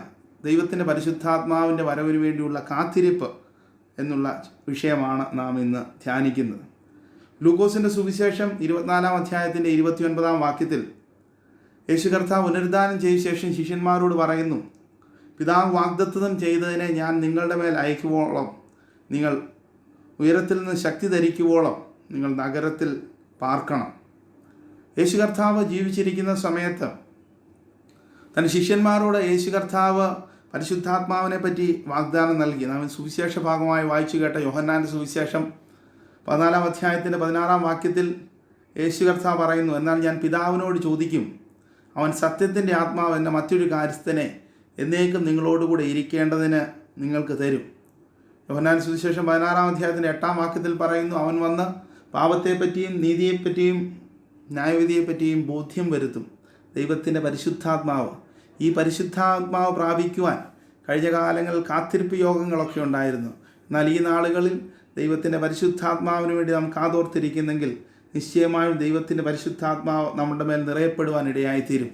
ദൈവത്തിൻ്റെ പരിശുദ്ധാത്മാവിൻ്റെ വരവിന് വേണ്ടിയുള്ള കാത്തിരിപ്പ് എന്നുള്ള വിഷയമാണ് നാം ഇന്ന് ധ്യാനിക്കുന്നത്. ലൂക്കോസിൻ്റെ സുവിശേഷം 24-ാം അധ്യായത്തിൻ്റെ 29-ാം വാക്യത്തിൽ യേശു കർത്താവ് പുനരുദ്ധാനം ചെയ്ത ശേഷം ശിഷ്യന്മാരോട് പറയുന്നു, പിതാവ് വാഗ്ദത്തം ചെയ്തതിനെ ഞാൻ നിങ്ങളുടെ മേൽ അയക്കുവോളം, നിങ്ങൾ ഉയരത്തിൽ നിന്ന് ശക്തി ധരിക്കുവോളം നിങ്ങൾ നഗരത്തിൽ പാർക്കണം. യേശു കർത്താവ് ജീവിച്ചിരിക്കുന്ന സമയത്ത് തൻ്റെ ശിഷ്യന്മാരോട് യേശു കർത്താവ് പരിശുദ്ധാത്മാവിനെ പറ്റി വാഗ്ദാനം നൽകി. നാം സുവിശേഷ ഭാഗമായി വായിച്ചു കേട്ട യോഹന്നാൻ്റെ സുവിശേഷം 14-ാം അധ്യായത്തിൻ്റെ 16-ാം വാക്യത്തിൽ യേശു കർത്താവ് പറയുന്നു, എന്നാൽ ഞാൻ പിതാവിനോട് ചോദിക്കും, അവൻ സത്യത്തിൻ്റെ ആത്മാവ് എന്ന മറ്റൊരു കാര്യസ്ഥനെ എന്നേക്കും നിങ്ങളോടുകൂടെ ഇരിക്കേണ്ടതിന് നിങ്ങൾക്ക് തരും. യോഹന്നാൻ സുവിശേഷം 16-ാം അധ്യായത്തിൻ്റെ 8-ാം വാക്യത്തിൽ പറയുന്നു, അവൻ വന്ന് പാപത്തെപ്പറ്റിയും നീതിയെപ്പറ്റിയും ന്യായവിധിയെപ്പറ്റിയും ബോധ്യം വരുത്തും. ദൈവത്തിൻ്റെ പരിശുദ്ധാത്മാവ്, ഈ പരിശുദ്ധാത്മാവ് പ്രാപിക്കുവാൻ കഴിഞ്ഞ കാലങ്ങളിൽ കാത്തിരിപ്പ് യോഗങ്ങളൊക്കെ ഉണ്ടായിരുന്നു. എന്നാൽ ഈ നാളുകളിൽ ദൈവത്തിൻ്റെ പരിശുദ്ധാത്മാവിന് വേണ്ടി നാം കാതോർത്തിരിക്കുന്നെങ്കിൽ നിശ്ചയമായും ദൈവത്തിൻ്റെ പരിശുദ്ധാത്മാവ് നമ്മുടെ മേൽ നിറയപ്പെടുവാൻ ഇടയായിത്തീരും.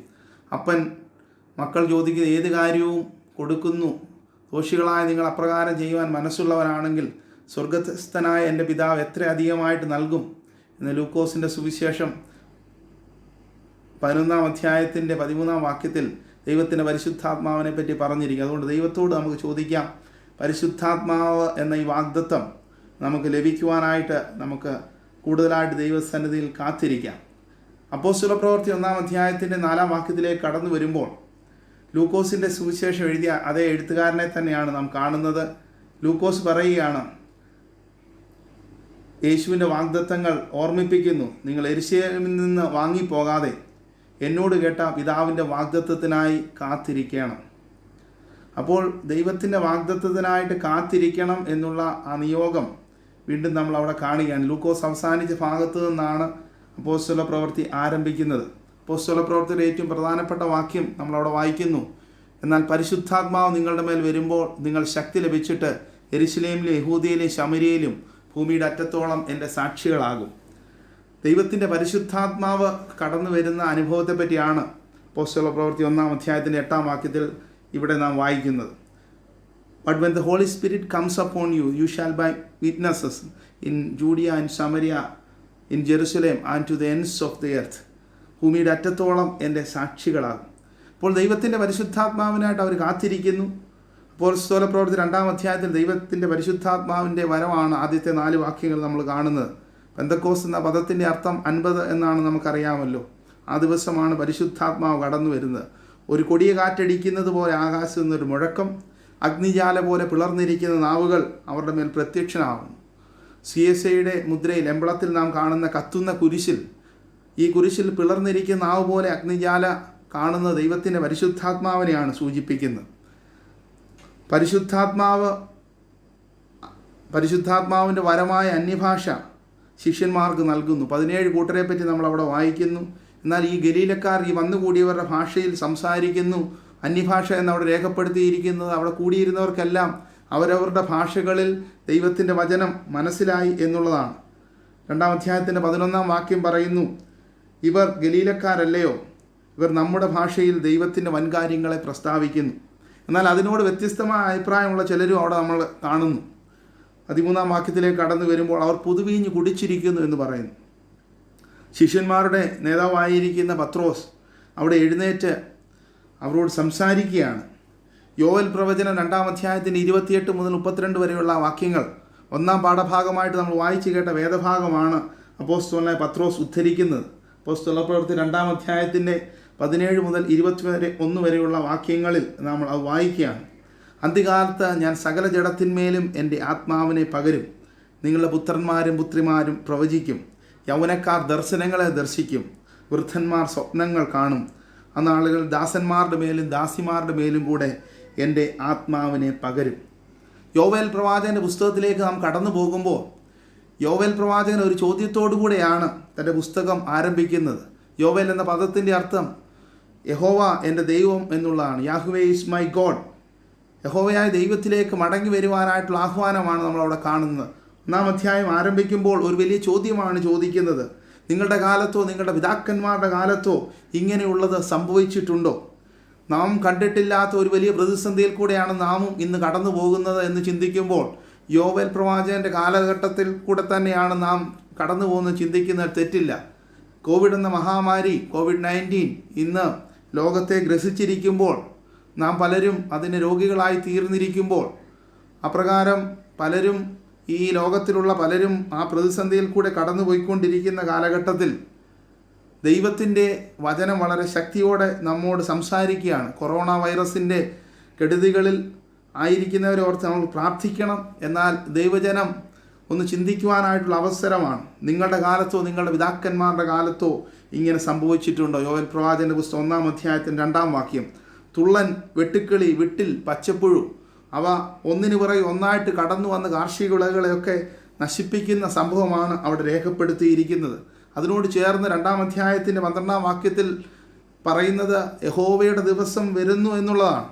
അപ്പൻ മക്കൾ ചോദിക്കുന്ന ഏത് കാര്യവും കൊടുക്കുന്നു. ദോഷികളായ നിങ്ങൾ അപ്രകാരം ചെയ്യുവാൻ മനസ്സുള്ളവരാണെങ്കിൽ സ്വർഗസ്ഥനായ എൻ്റെ പിതാവ് എത്ര അധികമായിട്ട് നൽകും എന്ന് ലൂക്കോസിൻ്റെ സുവിശേഷം 11-ാം അധ്യായത്തിൻ്റെ 13-ാം വാക്യത്തിൽ ദൈവത്തിൻ്റെ പരിശുദ്ധാത്മാവിനെ പറ്റി പറഞ്ഞിരിക്കും. അതുകൊണ്ട് ദൈവത്തോട് നമുക്ക് ചോദിക്കാം, പരിശുദ്ധാത്മാവ് എന്ന ഈ വാഗ്ദത്തം നമുക്ക് ലഭിക്കുവാനായിട്ട് നമുക്ക് കൂടുതലായിട്ട് ദൈവസന്നിധിയിൽ കാത്തിരിക്കാം. അപ്പോസ്തല പ്രവൃത്തി 1-ാം അധ്യായത്തിൻ്റെ 4-ാം വാക്യത്തിലേക്ക് കടന്നു വരുമ്പോൾ ലൂക്കോസിൻ്റെ സുവിശേഷം എഴുതിയ അതേ എഴുത്തുകാരനെ തന്നെയാണ് നാം കാണുന്നത്. ലൂക്കോസ് പറയുകയാണ്, യേശുവിൻ്റെ വാഗ്ദത്തങ്ങൾ ഓർമ്മിപ്പിക്കുന്നു, നിങ്ങൾ യെരൂശലേമിൽ നിന്ന് വാങ്ങിപ്പോകാതെ എന്നോട് കേട്ട പിതാവിൻ്റെ വാഗ്ദത്തത്തിനായി കാത്തിരിക്കണം. അപ്പോൾ ദൈവത്തിൻ്റെ വാഗ്ദത്തത്തിനായിട്ട് കാത്തിരിക്കണം എന്നുള്ള ആ നിയോഗം വീണ്ടും നമ്മൾ അവിടെ കാണുകയാണ്. ലൂക്കോസ് അവസാനിച്ച ഭാഗത്തു നിന്നാണ് അപ്പോസ്തല പ്രവൃത്തി ആരംഭിക്കുന്നത്. അപ്പോസ്തല പ്രവൃത്തിയുടെ ഏറ്റവും പ്രധാനപ്പെട്ട വാക്യം നമ്മളവിടെ വായിക്കുന്നു, എന്നാൽ പരിശുദ്ധാത്മാവ് നിങ്ങളുടെ മേൽ വരുമ്പോൾ നിങ്ങൾ ശക്തി ലഭിച്ചിട്ട് യെരൂശലേമിലും യഹൂദയിലും ശമര്യയിലും ഭൂമിയുടെ അറ്റത്തോളം എൻ്റെ സാക്ഷികളാകും. ദൈവത്തിൻ്റെ പരിശുദ്ധാത്മാവ് കടന്നു വരുന്ന അനുഭവത്തെ പറ്റിയാണ് അപ്പോസ്തല പ്രവൃത്തി 1-ാം അധ്യായത്തിൻ്റെ 8-ാം വാക്യത്തിൽ ഇവിടെ നാം വായിക്കുന്നത്. But when the Holy Spirit comes upon you, you shall be witnesses in Judea and Samaria, in Jerusalem and to the ends of the earth. ഭൂമിയുടെ അറ്റത്തോളം എൻ്റെ സാക്ഷികളാകും. അപ്പോൾ ദൈവത്തിൻ്റെ പരിശുദ്ധാത്മാവിനായിട്ട് അവർ കാത്തിരിക്കുന്നു. അപ്പോസ്തല പ്രവൃത്തി 2-ാം അധ്യായത്തിൽ ദൈവത്തിൻ്റെ പരിശുദ്ധാത്മാവിൻ്റെ വരവാണ് ആദ്യത്തെ 4 വാക്യങ്ങൾ നമ്മൾ കാണുന്നത്. പെന്തക്കോസ് എന്ന പദത്തിൻ്റെ അർത്ഥം 50 എന്നാണ് നമുക്കറിയാമല്ലോ. ആ ദിവസമാണ് പരിശുദ്ധാത്മാവ് കടന്നു വരുന്നത്. ഒരു കൊടിയ കാറ്റടിക്കുന്നത് പോലെ ആകാശത്തു നിന്നൊരു മുഴക്കം, അഗ്നിജാല പോലെ പിളർന്നിരിക്കുന്ന നാവുകൾ അവരുടെ മേൽ പ്രത്യക്ഷനാവുന്നു. CSIയുടെ മുദ്രയിൽ എംബ്ലത്തിൽ നാം കാണുന്ന കത്തുന്ന കുരിശിൽ, ഈ കുരിശിൽ പിളർന്നിരിക്കുന്ന നാവ് പോലെ അഗ്നിജാല കാണുന്ന ദൈവത്തിൻ്റെ പരിശുദ്ധാത്മാവിനെയാണ് സൂചിപ്പിക്കുന്നത്. പരിശുദ്ധാത്മാവിൻ്റെ വരമായ അന്യഭാഷ ശിഷ്യന്മാർക്ക് നൽകുന്നു. 17 കൂട്ടരെ പറ്റി നമ്മളവിടെ വായിക്കുന്നു. എന്നാൽ ഈ ഗലീലക്കാർ ഈ വന്നുകൂടിയവരുടെ ഭാഷയിൽ സംസാരിക്കുന്നു. അന്യഭാഷ എന്നവിടെ രേഖപ്പെടുത്തിയിരിക്കുന്നത് അവിടെ കൂടിയിരുന്നവർക്കെല്ലാം അവരവരുടെ ഭാഷകളിൽ ദൈവത്തിൻ്റെ വചനം മനസ്സിലായി എന്നുള്ളതാണ്. 2-ാം അധ്യായത്തിൻ്റെ 11-ാം വാക്യം പറയുന്നു, ഇവർ ഗലീലക്കാരല്ലയോ, ഇവർ നമ്മുടെ ഭാഷയിൽ ദൈവത്തിൻ്റെ വൻകാര്യങ്ങളെ പ്രസ്താവിക്കുന്നു. എന്നാൽ അതിനോട് വ്യത്യസ്തമായ അഭിപ്രായമുള്ള ചിലരും അവിടെ നമ്മൾ കാണുന്നു. 13-ാം വാക്യത്തിലേക്ക് കടന്നു വരുമ്പോൾ അവർ പുതുവീഞ്ഞ് കുടിച്ചിരിക്കുന്നു എന്ന് പറയുന്നു. ശിഷ്യന്മാരുടെ നേതാവായിരിക്കുന്ന പത്രോസ് അവിടെ എഴുന്നേറ്റ് അവരോട് സംസാരിക്കുകയാണ്. യോവൽ പ്രവചനം 2-ാം അധ്യായത്തിൻ്റെ 28 മുതൽ 32 വരെയുള്ള വാക്യങ്ങൾ 1-ാം പാഠഭാഗമായിട്ട് നമ്മൾ വായിച്ചു കേട്ട വേദഭാഗമാണ് അപ്പോസ്തലനായ പത്രോസ് ഉദ്ധരിക്കുന്നത്. അപ്പോസ്തല പ്രവൃത്തി 2-ാം അധ്യായത്തിൻ്റെ 17 മുതൽ 21 വരെയുള്ള വാക്യങ്ങളിൽ നമ്മൾ അത് വായിക്കുകയാണ്. അന്ത്യകാലത്ത് ഞാൻ സകല ജഡത്തിന്മേലും എൻ്റെ ആത്മാവിനെ പകരും. നിങ്ങളുടെ പുത്രന്മാരും പുത്രിമാരും പ്രവചിക്കും, യൗവനക്കാർ ദർശനങ്ങളെ ദർശിക്കും, വൃദ്ധന്മാർ സ്വപ്നങ്ങൾ കാണും. അന്നാളുകൾ ദാസന്മാരുടെ മേലും ദാസിമാരുടെ മേലും കൂടെ എൻ്റെ ആത്മാവിനെ പകരും. യോവേൽ പ്രവാചകൻ്റെ പുസ്തകത്തിലേക്ക് നാം കടന്നു പോകുമ്പോൾ യോവേൽ പ്രവാചകൻ ഒരു ചോദ്യത്തോടു കൂടെയാണ് തൻ്റെ പുസ്തകം ആരംഭിക്കുന്നത്. യോവേൽ എന്ന പദത്തിൻ്റെ അർത്ഥം യഹോവ എൻ്റെ ദൈവം എന്നുള്ളതാണ്. Yahweh is my God. യഹോവയായ ദൈവത്തിലേക്ക് മടങ്ങി വരുവാനായിട്ടുള്ള ആഹ്വാനമാണ് നമ്മളവിടെ കാണുന്നത്. 1-ാം അധ്യായം ആരംഭിക്കുമ്പോൾ ഒരു വലിയ ചോദ്യമാണ് ചോദിക്കുന്നത്. നിങ്ങളുടെ കാലത്തോ നിങ്ങളുടെ പിതാക്കന്മാരുടെ കാലത്തോ ഇങ്ങനെയുള്ളത് സംഭവിച്ചിട്ടുണ്ടോ? നാം കണ്ടിട്ടില്ലാത്ത ഒരു വലിയ പ്രതിസന്ധിയിൽ കൂടെയാണ് നാമും ഇന്ന് കടന്നു പോകുന്നത് എന്ന് ചിന്തിക്കുമ്പോൾ യോവേൽ പ്രവാചകൻ്റെ കാലഘട്ടത്തിൽ കൂടെ തന്നെയാണ് നാം കടന്നു പോകുന്നത് ചിന്തിക്കുന്നത് തെറ്റില്ല. കോവിഡ് എന്ന മഹാമാരി COVID-19 ഇന്ന് ലോകത്തെ ഗ്രസിച്ചിരിക്കുമ്പോൾ നാം പലരും അതിന് രോഗികളായി തീർന്നിരിക്കുമ്പോൾ അപ്രകാരം പലരും ഈ ലോകത്തിലുള്ള പലരും ആ പ്രതിസന്ധിയിൽ കൂടെ കടന്നു പോയിക്കൊണ്ടിരിക്കുന്ന കാലഘട്ടത്തിൽ ദൈവത്തിൻ്റെ വചനം വളരെ ശക്തിയോടെ നമ്മോട് സംസാരിക്കുകയാണ്. കൊറോണ വൈറസിൻ്റെ കെടുതികളിൽ ആയിരിക്കുന്നവരെ ഓർത്ത് നമ്മൾ പ്രാർത്ഥിക്കണം. എന്നാൽ ദൈവജനം ഒന്ന് ചിന്തിക്കുവാനായിട്ടുള്ള അവസരമാണ്. നിങ്ങളുടെ കാലത്തോ നിങ്ങളുടെ പിതാക്കന്മാരുടെ കാലത്തോ ഇങ്ങനെ സംഭവിച്ചിട്ടുണ്ടോ? യോവേൽ പ്രവാചകൻ്റെ പുസ്തകം 1-ാം അധ്യായത്തിൻ്റെ 2-ാം വാക്യം. തുള്ളൻ, വെട്ടുക്കിളി, വിട്ടിൽ, പച്ചപ്പുഴു അവ ഒന്നിനു പുറകെ ഒന്നായിട്ട് കടന്നു വന്ന് കാർഷിക വിളകളെയൊക്കെ നശിപ്പിക്കുന്ന സംഭവമാണ് അവിടെ രേഖപ്പെടുത്തിയിരിക്കുന്നത്. അതിനോട് ചേർന്ന് 2-ാം അധ്യായത്തിൻ്റെ 12-ാം വാക്യത്തിൽ പറയുന്നത് യഹോവയുടെ ദിവസം വരുന്നു എന്നുള്ളതാണ്.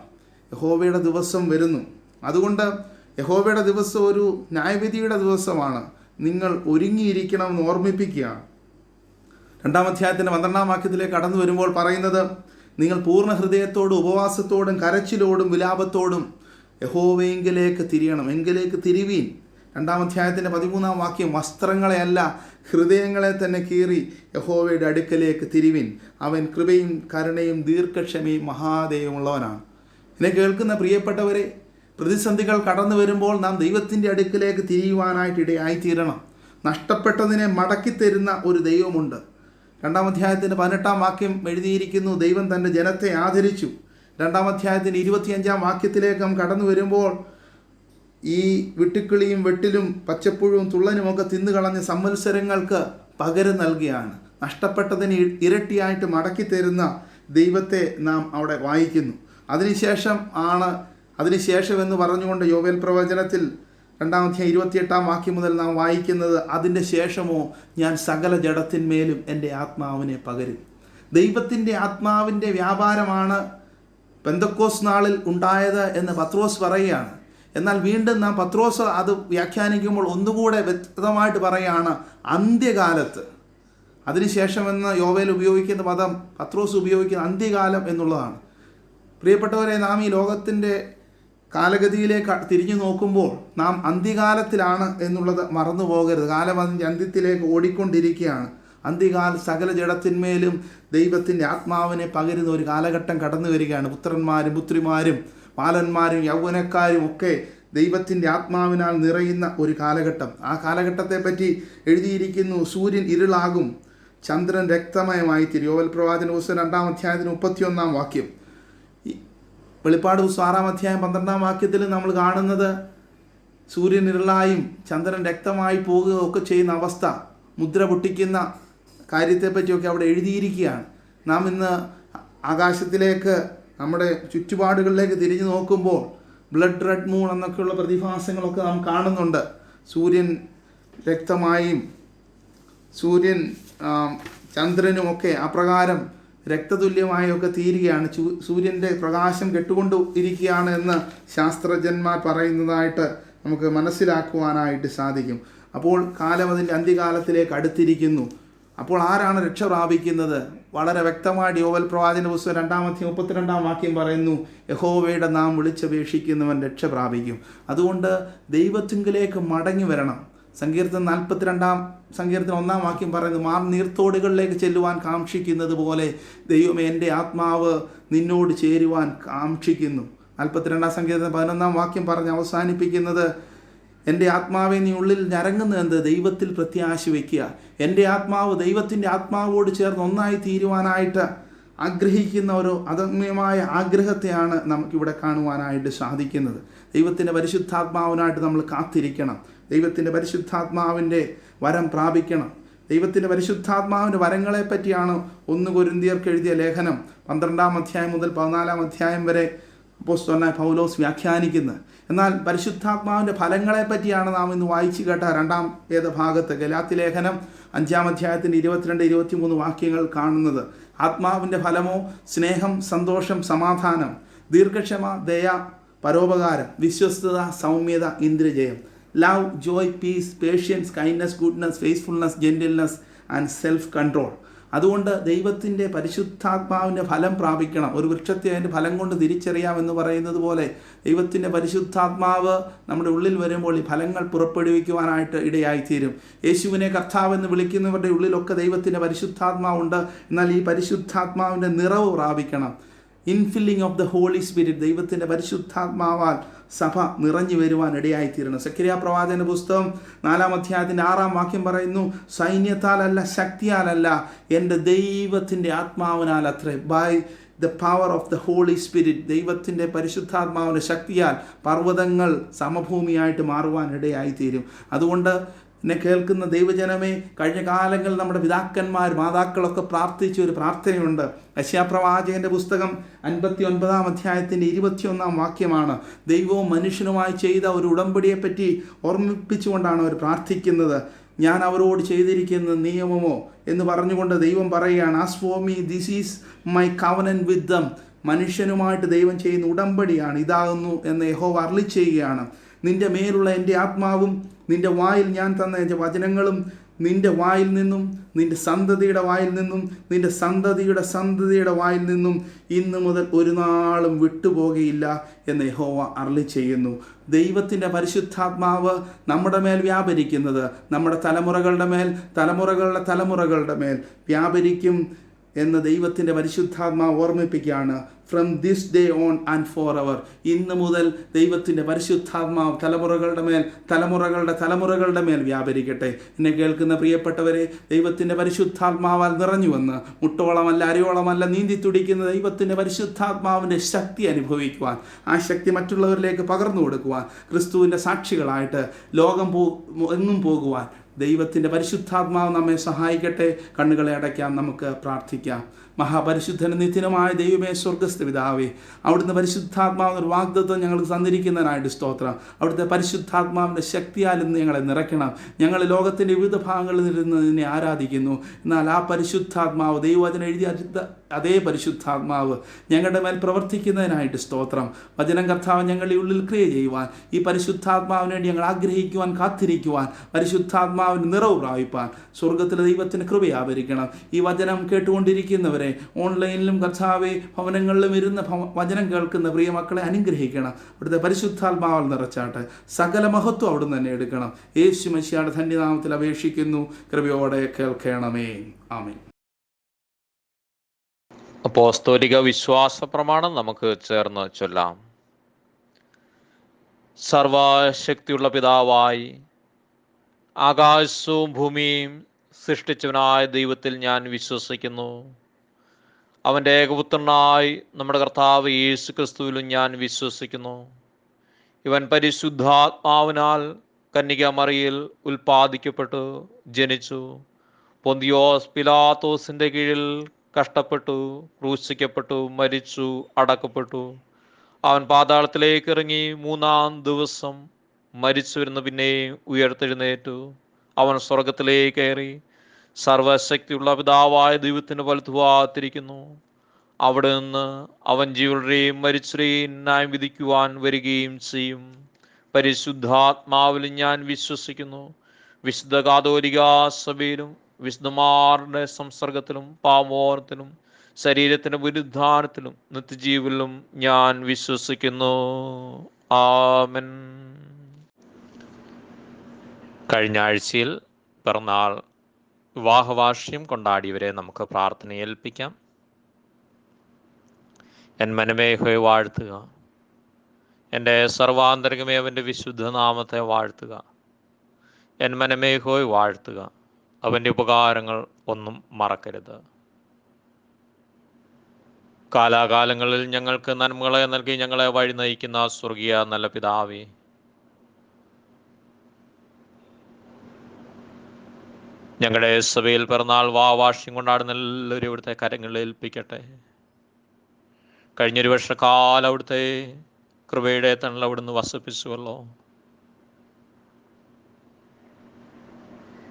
യഹോവയുടെ ദിവസം വരുന്നു. അതുകൊണ്ട് യഹോവയുടെ ദിവസം ഒരു ന്യായവിധിയുടെ ദിവസമാണ്. നിങ്ങൾ ഒരുങ്ങിയിരിക്കണമെന്ന് ഓർമ്മിപ്പിക്കുകയാണ്. 2-ാം അധ്യായത്തിൻ്റെ 12-ാം വാക്യത്തിലേക്ക് കടന്നു വരുമ്പോൾ പറയുന്നത്, നിങ്ങൾ പൂർണ്ണ ഹൃദയത്തോടും ഉപവാസത്തോടും കരച്ചിലോടും വിലാപത്തോടും യഹോവയെങ്കിലേക്ക് തിരിയണം. എങ്കിലേക്ക് തിരിവീൻ. 2-ാം അധ്യായത്തിൻ്റെ 13-ാം വാക്യം, വസ്ത്രങ്ങളെയല്ല ഹൃദയങ്ങളെ തന്നെ കീറി യഹോവയുടെ അടുക്കലേക്ക് തിരിവിൻ. അവൻ കൃപയും കരുണയും ദീർഘക്ഷമയും മഹാദയമുള്ളവനാണ്. എന്നെ കേൾക്കുന്ന പ്രിയപ്പെട്ടവരെ, പ്രതിസന്ധികൾ കടന്നു വരുമ്പോൾ നാം ദൈവത്തിൻ്റെ അടുക്കിലേക്ക് തിരിയുവാനായിട്ട് ഇടയായിത്തീരണം. നഷ്ടപ്പെട്ടതിനെ മടക്കിത്തരുന്ന ഒരു ദൈവമുണ്ട്. 2-ാം അധ്യായത്തിൻ്റെ 18-ാം വാക്യം എഴുതിയിരിക്കുന്നു, ദൈവം തൻ്റെ ജനത്തെ ആദരിച്ചു. 2-ാം അധ്യായത്തിൻ്റെ 25-ാം വാക്യത്തിലേക്ക് നാം കടന്നു വരുമ്പോൾ ഈ വിട്ടുക്കിളിയും വെട്ടിലും പച്ചപ്പുഴുവും തുള്ളനുമൊക്കെ തിന്നുകളഞ്ഞ സംവത്സരങ്ങൾക്ക് പകരം നൽകുകയാണ്. നഷ്ടപ്പെട്ടതിന് ഇരട്ടിയായിട്ട് മടക്കിത്തരുന്ന ദൈവത്തെ നാം അവിടെ വായിക്കുന്നു. അതിനുശേഷം എന്ന് പറഞ്ഞുകൊണ്ട് യോവേൽ പ്രവചനത്തിൽ 2-ാം അധ്യായം 28-ാം വാക്യം മുതൽ നാം വായിക്കുന്നത്, അതിൻ്റെ ശേഷമോ ഞാൻ സകല ജഡത്തിന്മേലും എൻ്റെ ആത്മാവിനെ പകരും. ദൈവത്തിൻ്റെ ആത്മാവിൻ്റെ വ്യാപാരമാണ് പെന്തക്കോസ് നാളിൽ ഉണ്ടായത് എന്ന് പത്രോസ് പറയുകയാണ്. എന്നാൽ വീണ്ടും നാം പത്രോസ് അത് വ്യാഖ്യാനിക്കുമ്പോൾ ഒന്നുകൂടെ വ്യക്തമായിട്ട് പറയുകയാണ്, അന്ത്യകാലത്ത്. അതിനുശേഷമെന്ന് യോവേൽ ഉപയോഗിക്കുന്ന പദം പത്രോസ് ഉപയോഗിക്കുന്ന അന്ത്യകാലം എന്നുള്ളതാണ്. പ്രിയപ്പെട്ടവരെ, നാം ഈ ലോകത്തിൻ്റെ കാലഗതിയിലേക്ക് തിരിഞ്ഞു നോക്കുമ്പോൾ നാം അന്ത്യകാലത്തിലാണ് എന്നുള്ളത് മറന്നു പോകരുത്. കാലം അതിൻ്റെ അന്ത്യത്തിലേക്ക് ഓടിക്കൊണ്ടിരിക്കുകയാണ്. അന്ത്യകാല സകല ജഡത്തിന്മേലും ദൈവത്തിൻ്റെ ആത്മാവിനെ പകരുന്ന ഒരു കാലഘട്ടം കടന്നു വരികയാണ്. പുത്രന്മാരും പുത്രിമാരും ബാലന്മാരും യൗവനക്കാരും ഒക്കെ ദൈവത്തിൻ്റെ ആത്മാവിനാൽ നിറയുന്ന ഒരു കാലഘട്ടം. ആ കാലഘട്ടത്തെപ്പറ്റി എഴുതിയിരിക്കുന്നു, സൂര്യൻ ഇരുളാകും, ചന്ദ്രൻ രക്തമയമായി തീരും. യോവേൽ പ്രവാചകന്റെ പുസ്തകം 2-ാം അധ്യായത്തിന് 31-ാം വാക്യം. വെളിപ്പാട് പുസ്തകം 6-ാം അധ്യായം 12-ാം വാക്യത്തിൽ നമ്മൾ കാണുന്നത് സൂര്യൻ ഇരുളായും ചന്ദ്രൻ രക്തമായി പോകുകയൊക്കെ ചെയ്യുന്ന അവസ്ഥ, മുദ്ര പൊട്ടിക്കുന്ന കാര്യത്തെപ്പറ്റിയൊക്കെ അവിടെ എഴുതിയിരിക്കുകയാണ്. നാം ഇന്ന് ആകാശത്തിലേക്ക് നമ്മുടെ ചുറ്റുപാടുകളിലേക്ക് തിരിഞ്ഞു നോക്കുമ്പോൾ ബ്ലഡ് റെഡ് മൂൺ എന്നൊക്കെയുള്ള പ്രതിഭാസങ്ങളൊക്കെ നാം കാണുന്നുണ്ട്. സൂര്യൻ രക്തമായും ചന്ദ്രനുമൊക്കെ അപ്രകാരം രക്തതുല്യമായൊക്കെ തീരുകയാണ്. സൂര്യൻ്റെ പ്രകാശം കെട്ടുകൊണ്ട് ഇരിക്കുകയാണ് എന്ന് ശാസ്ത്രജ്ഞന്മാർ പറയുന്നതായിട്ട് നമുക്ക് മനസ്സിലാക്കുവാനായിട്ട് സാധിക്കും. അപ്പോൾ കാലം അതിൻ്റെ അന്ത്യകാലത്തിലേക്ക് അടുത്തിരിക്കുന്നു. അപ്പോൾ ആരാണ് രക്ഷ പ്രാപിക്കുന്നത്? വളരെ വ്യക്തമായിട്ട് യോവേൽ പ്രവാചകന്റെ പുസ്തകം 2-ാം അധ്യായം 32-ാം വാക്യം പറയുന്നു, യഹോവയുടെ നാം വിളിച്ചപേക്ഷിക്കുന്നവൻ രക്ഷ പ്രാപിക്കും. അതുകൊണ്ട് ദൈവത്തിങ്കിലേക്ക് മടങ്ങി വരണം. സങ്കീർത്തനം 42-ാം സങ്കീർത്തനം 1-ാം വാക്യം പറയുന്നു, മാർ നീർത്തോടുകളിലേക്ക് ചെല്ലുവാൻ കാക്ഷിക്കുന്നത് പോലെ ദൈവമേ എൻ്റെ ആത്മാവ് നിന്നോട് ചേരുവാൻ കാക്ഷിക്കുന്നു. 42-ാം സങ്കീർത്തനം 11-ാം വാക്യം പറഞ്ഞ് അവസാനിപ്പിക്കുന്നത്, എൻ്റെ ആത്മാവെ നീ ഉള്ളിൽ ഞരങ്ങുന്നത് എന്ത്? ദൈവത്തിൽ പ്രത്യാശ വയ്ക്കുക. എൻ്റെ ആത്മാവ് ദൈവത്തിൻ്റെ ആത്മാവോട് ചേർന്ന് ഒന്നായി തീരുവാനായിട്ട് ആഗ്രഹിക്കുന്ന ഒരു അദമ്യമായ ആഗ്രഹത്തെയാണ് നമുക്കിവിടെ കാണുവാനായിട്ട് സാധിക്കുന്നത്. ദൈവത്തിൻ്റെ പരിശുദ്ധാത്മാവിനായിട്ട് നമ്മൾ കാത്തിരിക്കണം. ദൈവത്തിൻ്റെ പരിശുദ്ധാത്മാവിൻ്റെ വരം പ്രാപിക്കണം. ദൈവത്തിൻ്റെ പരിശുദ്ധാത്മാവിൻ്റെ വരങ്ങളെ പറ്റിയാണ് 1 കൊരിന്ത്യർക്ക് എഴുതിയ ലേഖനം 12-ാം അധ്യായം മുതൽ 14-ാം അധ്യായം വരെ അപ്പോസ്തലനായ പൗലോസ് വ്യാഖ്യാനിക്കുന്നത്. എന്നാൽ പരിശുദ്ധാത്മാവിൻ്റെ ഫലങ്ങളെ പറ്റിയാണ് നാം ഇന്ന് വായിച്ചു കേട്ട 2-ാം വേദഭാഗത്ത് ഗലാത്യ ലേഖനം 5-ാം അധ്യായത്തിൻ്റെ 22-23 വാക്യങ്ങൾ കാണുന്നത്. ആത്മാവിൻ്റെ ഫലമോ സ്നേഹം, സന്തോഷം, സമാധാനം, ദീർഘക്ഷമ, ദയ, പരോപകാരം, വിശ്വസ്തത, സൗമ്യത, ഇന്ദ്രിയജയം. Love, joy, peace, patience, kindness, goodness, faithfulness, gentleness and self control. അതുകൊണ്ട് ദൈവത്തിൻ്റെ പരിശുദ്ധാത്മാവിൻ്റെ ഫലം പ്രാപിക്കണം. ഒരു വൃക്ഷത്തെ അതിൻ്റെ ഫലം കൊണ്ട് തിരിച്ചറിയാമെന്ന് പറയുന്നത് പോലെ ദൈവത്തിൻ്റെ പരിശുദ്ധാത്മാവ് നമ്മുടെ ഉള്ളിൽ വരുമ്പോൾ ഈ ഫലങ്ങൾ പുറപ്പെടുവിക്കുവാനായിട്ട് ഇടയായിത്തീരും. യേശുവിനെ കർത്താവെന്ന് വിളിക്കുന്നവരുടെ ഉള്ളിലൊക്കെ ദൈവത്തിൻ്റെ പരിശുദ്ധാത്മാവുണ്ട്. എന്നാൽ ഈ പരിശുദ്ധാത്മാവിൻ്റെ നിറവ് പ്രാപിക്കണം. Infilling of the holy spirit, ദൈവത്തിൻ്റെ പരിശുദ്ധാത്മാവാൽ സഭ നിറഞ്ഞു വരുവാൻ ഇടയായിത്തീരണം. സെഖര്യാ പ്രവാചകന്റെ പുസ്തകം 4-ാം അധ്യായത്തിൻ്റെ 6-ാം വാക്യം പറയുന്നു, സൈന്യത്താലല്ല, ശക്തിയാലല്ല, എൻ്റെ ദൈവത്തിൻ്റെ ആത്മാവിനാൽ അത്രേ. By the power of the holy spirit, ദൈവത്തിൻ്റെ പരിശുദ്ധാത്മാവിൻ്റെ ശക്തിയാൽ പർവ്വതങ്ങൾ സമഭൂമിയായിട്ട് മാറുവാൻ ഇടയായിത്തീരും. അതുകൊണ്ട് എന്നെ കേൾക്കുന്ന ദൈവജനമേ, കഴിഞ്ഞ കാലങ്ങളിൽ നമ്മുടെ പിതാക്കന്മാർ, മാതാക്കളൊക്കെ പ്രാർത്ഥിച്ച ഒരു പ്രാർത്ഥനയുണ്ട്. യെശയ്യാപ്രവാചകന്റെ പുസ്തകം 59-ാം അധ്യായത്തിൻ്റെ 21-ാം വാക്യമാണ്. ദൈവവും മനുഷ്യനുമായി ചെയ്ത ഒരു ഉടമ്പടിയെപ്പറ്റി ഓർമ്മിപ്പിച്ചുകൊണ്ടാണ് അവർ പ്രാർത്ഥിക്കുന്നത്. ഞാൻ അവരോട് ചെയ്തിരിക്കുന്ന നിയമമോ എന്ന് പറഞ്ഞുകൊണ്ട് ദൈവം പറയുകയാണ്, as for me this is my covenant with them. മനുഷ്യനുമായിട്ട് ദൈവം ചെയ്യുന്ന ഉടമ്പടിയാണ് ഇതാകുന്നു എന്ന് യഹോവ അരുളി ചെയ്യുകയാണ്. നിന്റെ മേലുള്ള എൻ്റെ ആത്മാവും നിന്റെ വായിൽ ഞാൻ തന്ന എൻ്റെ വചനങ്ങളും നിന്റെ വായിൽ നിന്നും, നിന്റെ സന്തതിയുടെ വായിൽ നിന്നും, നിന്റെ സന്തതിയുടെ സന്തതിയുടെ വായിൽ നിന്നും ഇന്നു മുതൽ ഒരു നാളും വിട്ടുപോകുകയില്ല എന്ന് യഹോവ അരുളി ചെയ്യുന്നു. ദൈവത്തിൻ്റെ പരിശുദ്ധാത്മാവ് നമ്മുടെ മേൽ വ്യാപരിക്കുന്നത് നമ്മുടെ തലമുറകളുടെ മേൽ, തലമുറകളുടെ മേൽ വ്യാപരിക്കും എന്ന് ദൈവത്തിൻ്റെ പരിശുദ്ധാത്മാവ് ഓർമ്മിപ്പിക്കുകയാണ്. From this day on and for ever, ഇന്ന് മുതൽ ദൈവത്തിൻ്റെ പരിശുദ്ധാത്മാവ് തലമുറകളുടെ മേൽ വ്യാപരിക്കട്ടെ. എന്നെ കേൾക്കുന്ന പ്രിയപ്പെട്ടവരെ, ദൈവത്തിൻ്റെ പരിശുദ്ധാത്മാവാൽ നിറഞ്ഞുവന്ന് മുട്ടോളമല്ല, അരയോളമല്ല നീന്തി തുടിക്കുന്ന ദൈവത്തിൻ്റെ പരിശുദ്ധാത്മാവിൻ്റെ ശക്തി അനുഭവിക്കുവാൻ, ആ ശക്തി മറ്റുള്ളവരിലേക്ക് പകർന്നു കൊടുക്കുവാൻ, ക്രിസ്തുവിൻ്റെ സാക്ഷികളായിട്ട് ലോകം എങ്ങും പോകുവാൻ ദൈവത്തിൻ്റെ പരിശുദ്ധാത്മാവ് നമ്മെ സഹായിക്കട്ടെ. കണ്ണുകളെ അടയ്ക്കാം, നമുക്ക് പ്രാർത്ഥിക്കാം. മഹാപരിശുദ്ധനും നിത്യനുമായ ദൈവമേ, സ്വർഗ്ഗസ്ഥ പിതാവേ, അവിടുന്ന് പരിശുദ്ധാത്മാവിൻ്റെ ഒരു വാഗ്ദത്തം ഞങ്ങൾക്ക് തന്നിരിക്കുന്നതിനായിട്ട് സ്തോത്രം. അവിടുത്തെ പരിശുദ്ധാത്മാവിൻ്റെ ശക്തിയാൽ ഇന്ന് ഞങ്ങളെ നിറയ്ക്കണം. ഞങ്ങൾ ലോകത്തിൻ്റെ വിവിധ ഭാഗങ്ങളിൽ നിന്ന് നിന്നെ ആരാധിക്കുന്നു. എന്നാൽ ആ പരിശുദ്ധാത്മാവ്, ദൈവവചനം എഴുതിയ അതേ പരിശുദ്ധാത്മാവ് ഞങ്ങളുടെ മേൽ പ്രവർത്തിക്കുന്നതിനായിട്ട് സ്തോത്രം. വചനം കർത്താവ് ഞങ്ങളുടെ ഉള്ളിൽ ക്രിയ ചെയ്യുവാൻ, ഈ പരിശുദ്ധാത്മാവിന് വേണ്ടി ഞങ്ങൾ ആഗ്രഹിക്കുവാൻ, കാത്തിരിക്കുവാൻ, പരിശുദ്ധാത്മാവിന് നിറവ് പ്രാപിപ്പാൻ സ്വർഗത്തിലെ ദൈവത്തിന് കൃപയാവരിക്കണം. ഈ വചനം കേട്ടുകൊണ്ടിരിക്കുന്നവരെ, ഓൺലൈനിലും കർത്താവെ ഭവനങ്ങളിലും ഇരുന്ന് വചനം കേൾക്കുന്ന പ്രിയ മക്കളെ അനുഗ്രഹിക്കണം. അവിടുത്തെ പരിശുദ്ധാത്മാവിൽ നിറച്ചാട്ടെ. സകല മഹത്വം അവിടുന്ന് തന്നെ എടുക്കണം. യേശു മശിഹായുടെ ധന്യനാമത്തിൽ അപേക്ഷിക്കുന്നു. കൃപയോടെ കേൾക്കണമേ. ആമേൻ. അപ്പോസ്തോലിക വിശ്വാസ പ്രമാണം നമുക്ക് ചേർന്ന് ചൊല്ലാം. സർവശക്തിയുള്ള പിതാവായി ആകാശവും ഭൂമിയും സൃഷ്ടിച്ചവനായ ദൈവത്തിൽ ഞാൻ വിശ്വസിക്കുന്നു. അവൻ്റെ ഏകപുത്രനായി നമ്മുടെ കർത്താവ് യേശു ക്രിസ്തുവിലും ഞാൻ വിശ്വസിക്കുന്നു. ഇവൻ പരിശുദ്ധാത്മാവിനാൽ കന്യകമറിയിൽ ഉൽപ്പാദിക്കപ്പെട്ടു ജനിച്ചു. പൊന്തിയോസ് പിലാത്തോസിൻ്റെ കീഴിൽ കഷ്ടപ്പെട്ടു, ക്രൂശിക്കപ്പെട്ടു, മരിച്ചു, അടക്കപ്പെട്ടു. അവൻ പാതാളത്തിലേക്ക് ഇറങ്ങി 3-ാം ദിവസം മരിച്ചു വരുന്ന പിന്നെ ഉയർത്തെഴുന്നേറ്റു. അവൻ സ്വർഗത്തിലേക്ക് കയറി സർവശക്തിയുള്ള പിതാവായ ദൈവത്തിന് വലത്തുഭാഗത്തിരിക്കുന്നു. അവിടെ നിന്ന് അവൻ ജീവരുടെയും മരിച്ചവരെയും ന്യായം വിധിക്കുവാൻ വരികയും ചെയ്യും. പരിശുദ്ധാത്മാവിലും ഞാൻ വിശ്വസിക്കുന്നു. വിശുദ്ധ കാതോലിക സഭയിലും വിശുദ്ധന്മാരുടെ സംസർഗത്തിലും പാമോർത്തിലും ശരീരത്തിന്റെ പുനരുദ്ധാനത്തിലും നിത്യജീവനിലും ഞാൻ വിശ്വസിക്കുന്നു. ആമേൻ. കഴിഞ്ഞ ആഴ്ചയിൽ പിറന്നാൾ വിവാഹവാർഷികം കൊണ്ടാടിയവരെ നമുക്ക് പ്രാർത്ഥന ഏൽപ്പിക്കാം. എൻ മനമേ യഹോവയെ വാഴ്ത്തുക, എൻ്റെ സർവാന്തരംഗമേ അവൻ്റെ വിശുദ്ധ നാമത്തെ വാഴ്ത്തുക. എൻ മനമേ യഹോവയെ വാഴ്ത്തുക, അവൻ്റെ ഉപകാരങ്ങൾ ഒന്നും മറക്കരുത്. കാലാകാലങ്ങളിൽ ഞങ്ങൾക്ക് നന്മകളെ നൽകി ഞങ്ങളെ വഴി നയിക്കുന്ന സ്വർഗീയ നല്ല പിതാവേ, ഞങ്ങളുടെ സഭയിൽ പിറന്നാൾ വാർഷികം കൊണ്ടാടുന്ന എല്ലാവരും ഇവിടുത്തെ കരങ്ങളിൽ ഏൽപ്പിക്കട്ടെ. കഴിഞ്ഞൊരു വർഷക്കാലം അവിടുത്തെ കൃപയുടെ തണൽ അവിടുന്ന് വസിപ്പിച്ചുവല്ലോ.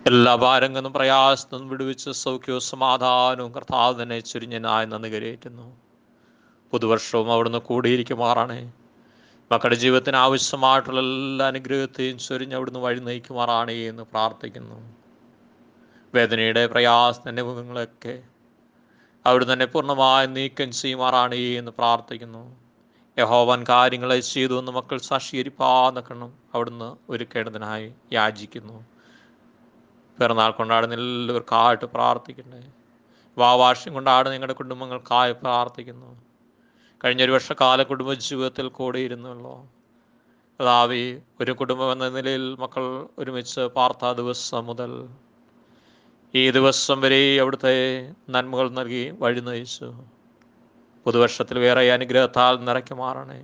എല്ലാ ഭാരങ്ങളും പ്രയാസവും വിടുവിച്ച് സൗഖ്യവും സമാധാനവും കർത്താവ് തന്നെ ചുരിഞ്ഞനായി നന്ദി കരയേറ്റുന്നു. പുതുവർഷവും അവിടുന്ന് കൂടിയിരിക്കുമാറാണേ. മക്കളുടെ ജീവിതത്തിന് ആവശ്യമായിട്ടുള്ള എല്ലാ അനുഗ്രഹത്തെയും ചൊരിഞ്ഞ് അവിടുന്ന് വഴി നയിക്കുമാറാണേ എന്ന് പ്രാർത്ഥിക്കുന്നു. വേദനയുടെ പ്രയാസത്തിൻ്റെ മുഖങ്ങളൊക്കെ അവിടുന്ന് തന്നെ പൂർണ്ണമായി നീക്കം ചെയ്യുമാറാണേ എന്ന് പ്രാർത്ഥിക്കുന്നു. യഹോവൻ കാര്യങ്ങളെ ചെയ്തു എന്ന് മക്കൾ സാക്ഷീകരിപ്പാന്നക്കണം അവിടുന്ന് ഒരുക്കേണ്ടതിനായി യാചിക്കുന്നു. പിറന്നാൾ കൊണ്ടാടുന്ന എല്ലാവർക്കായിട്ട് പ്രാർത്ഥിക്കണേ. വാവാർഷികം കൊണ്ടാടുന്ന ഞങ്ങളുടെ കുടുംബങ്ങൾക്കായി പ്രാർത്ഥിക്കുന്നു. കഴിഞ്ഞൊരു വർഷക്കാല കുടുംബ ജീവിതത്തിൽ കൂടെ ഇരുന്നല്ലോ കർത്താവേ, ഒരു കുടുംബം എന്ന നിലയിൽ മക്കൾ ഒരുമിച്ച് പാർത്ത ദിവസം മുതൽ ഈ ദിവസം വരെ അവിടുത്തെ നന്മകൾ നൽകി വഴി നയിച്ചു. പുതുവർഷത്തിൽ വേറെ അനുഗ്രഹത്താൽ നിറയ്ക്കുമാറണേ.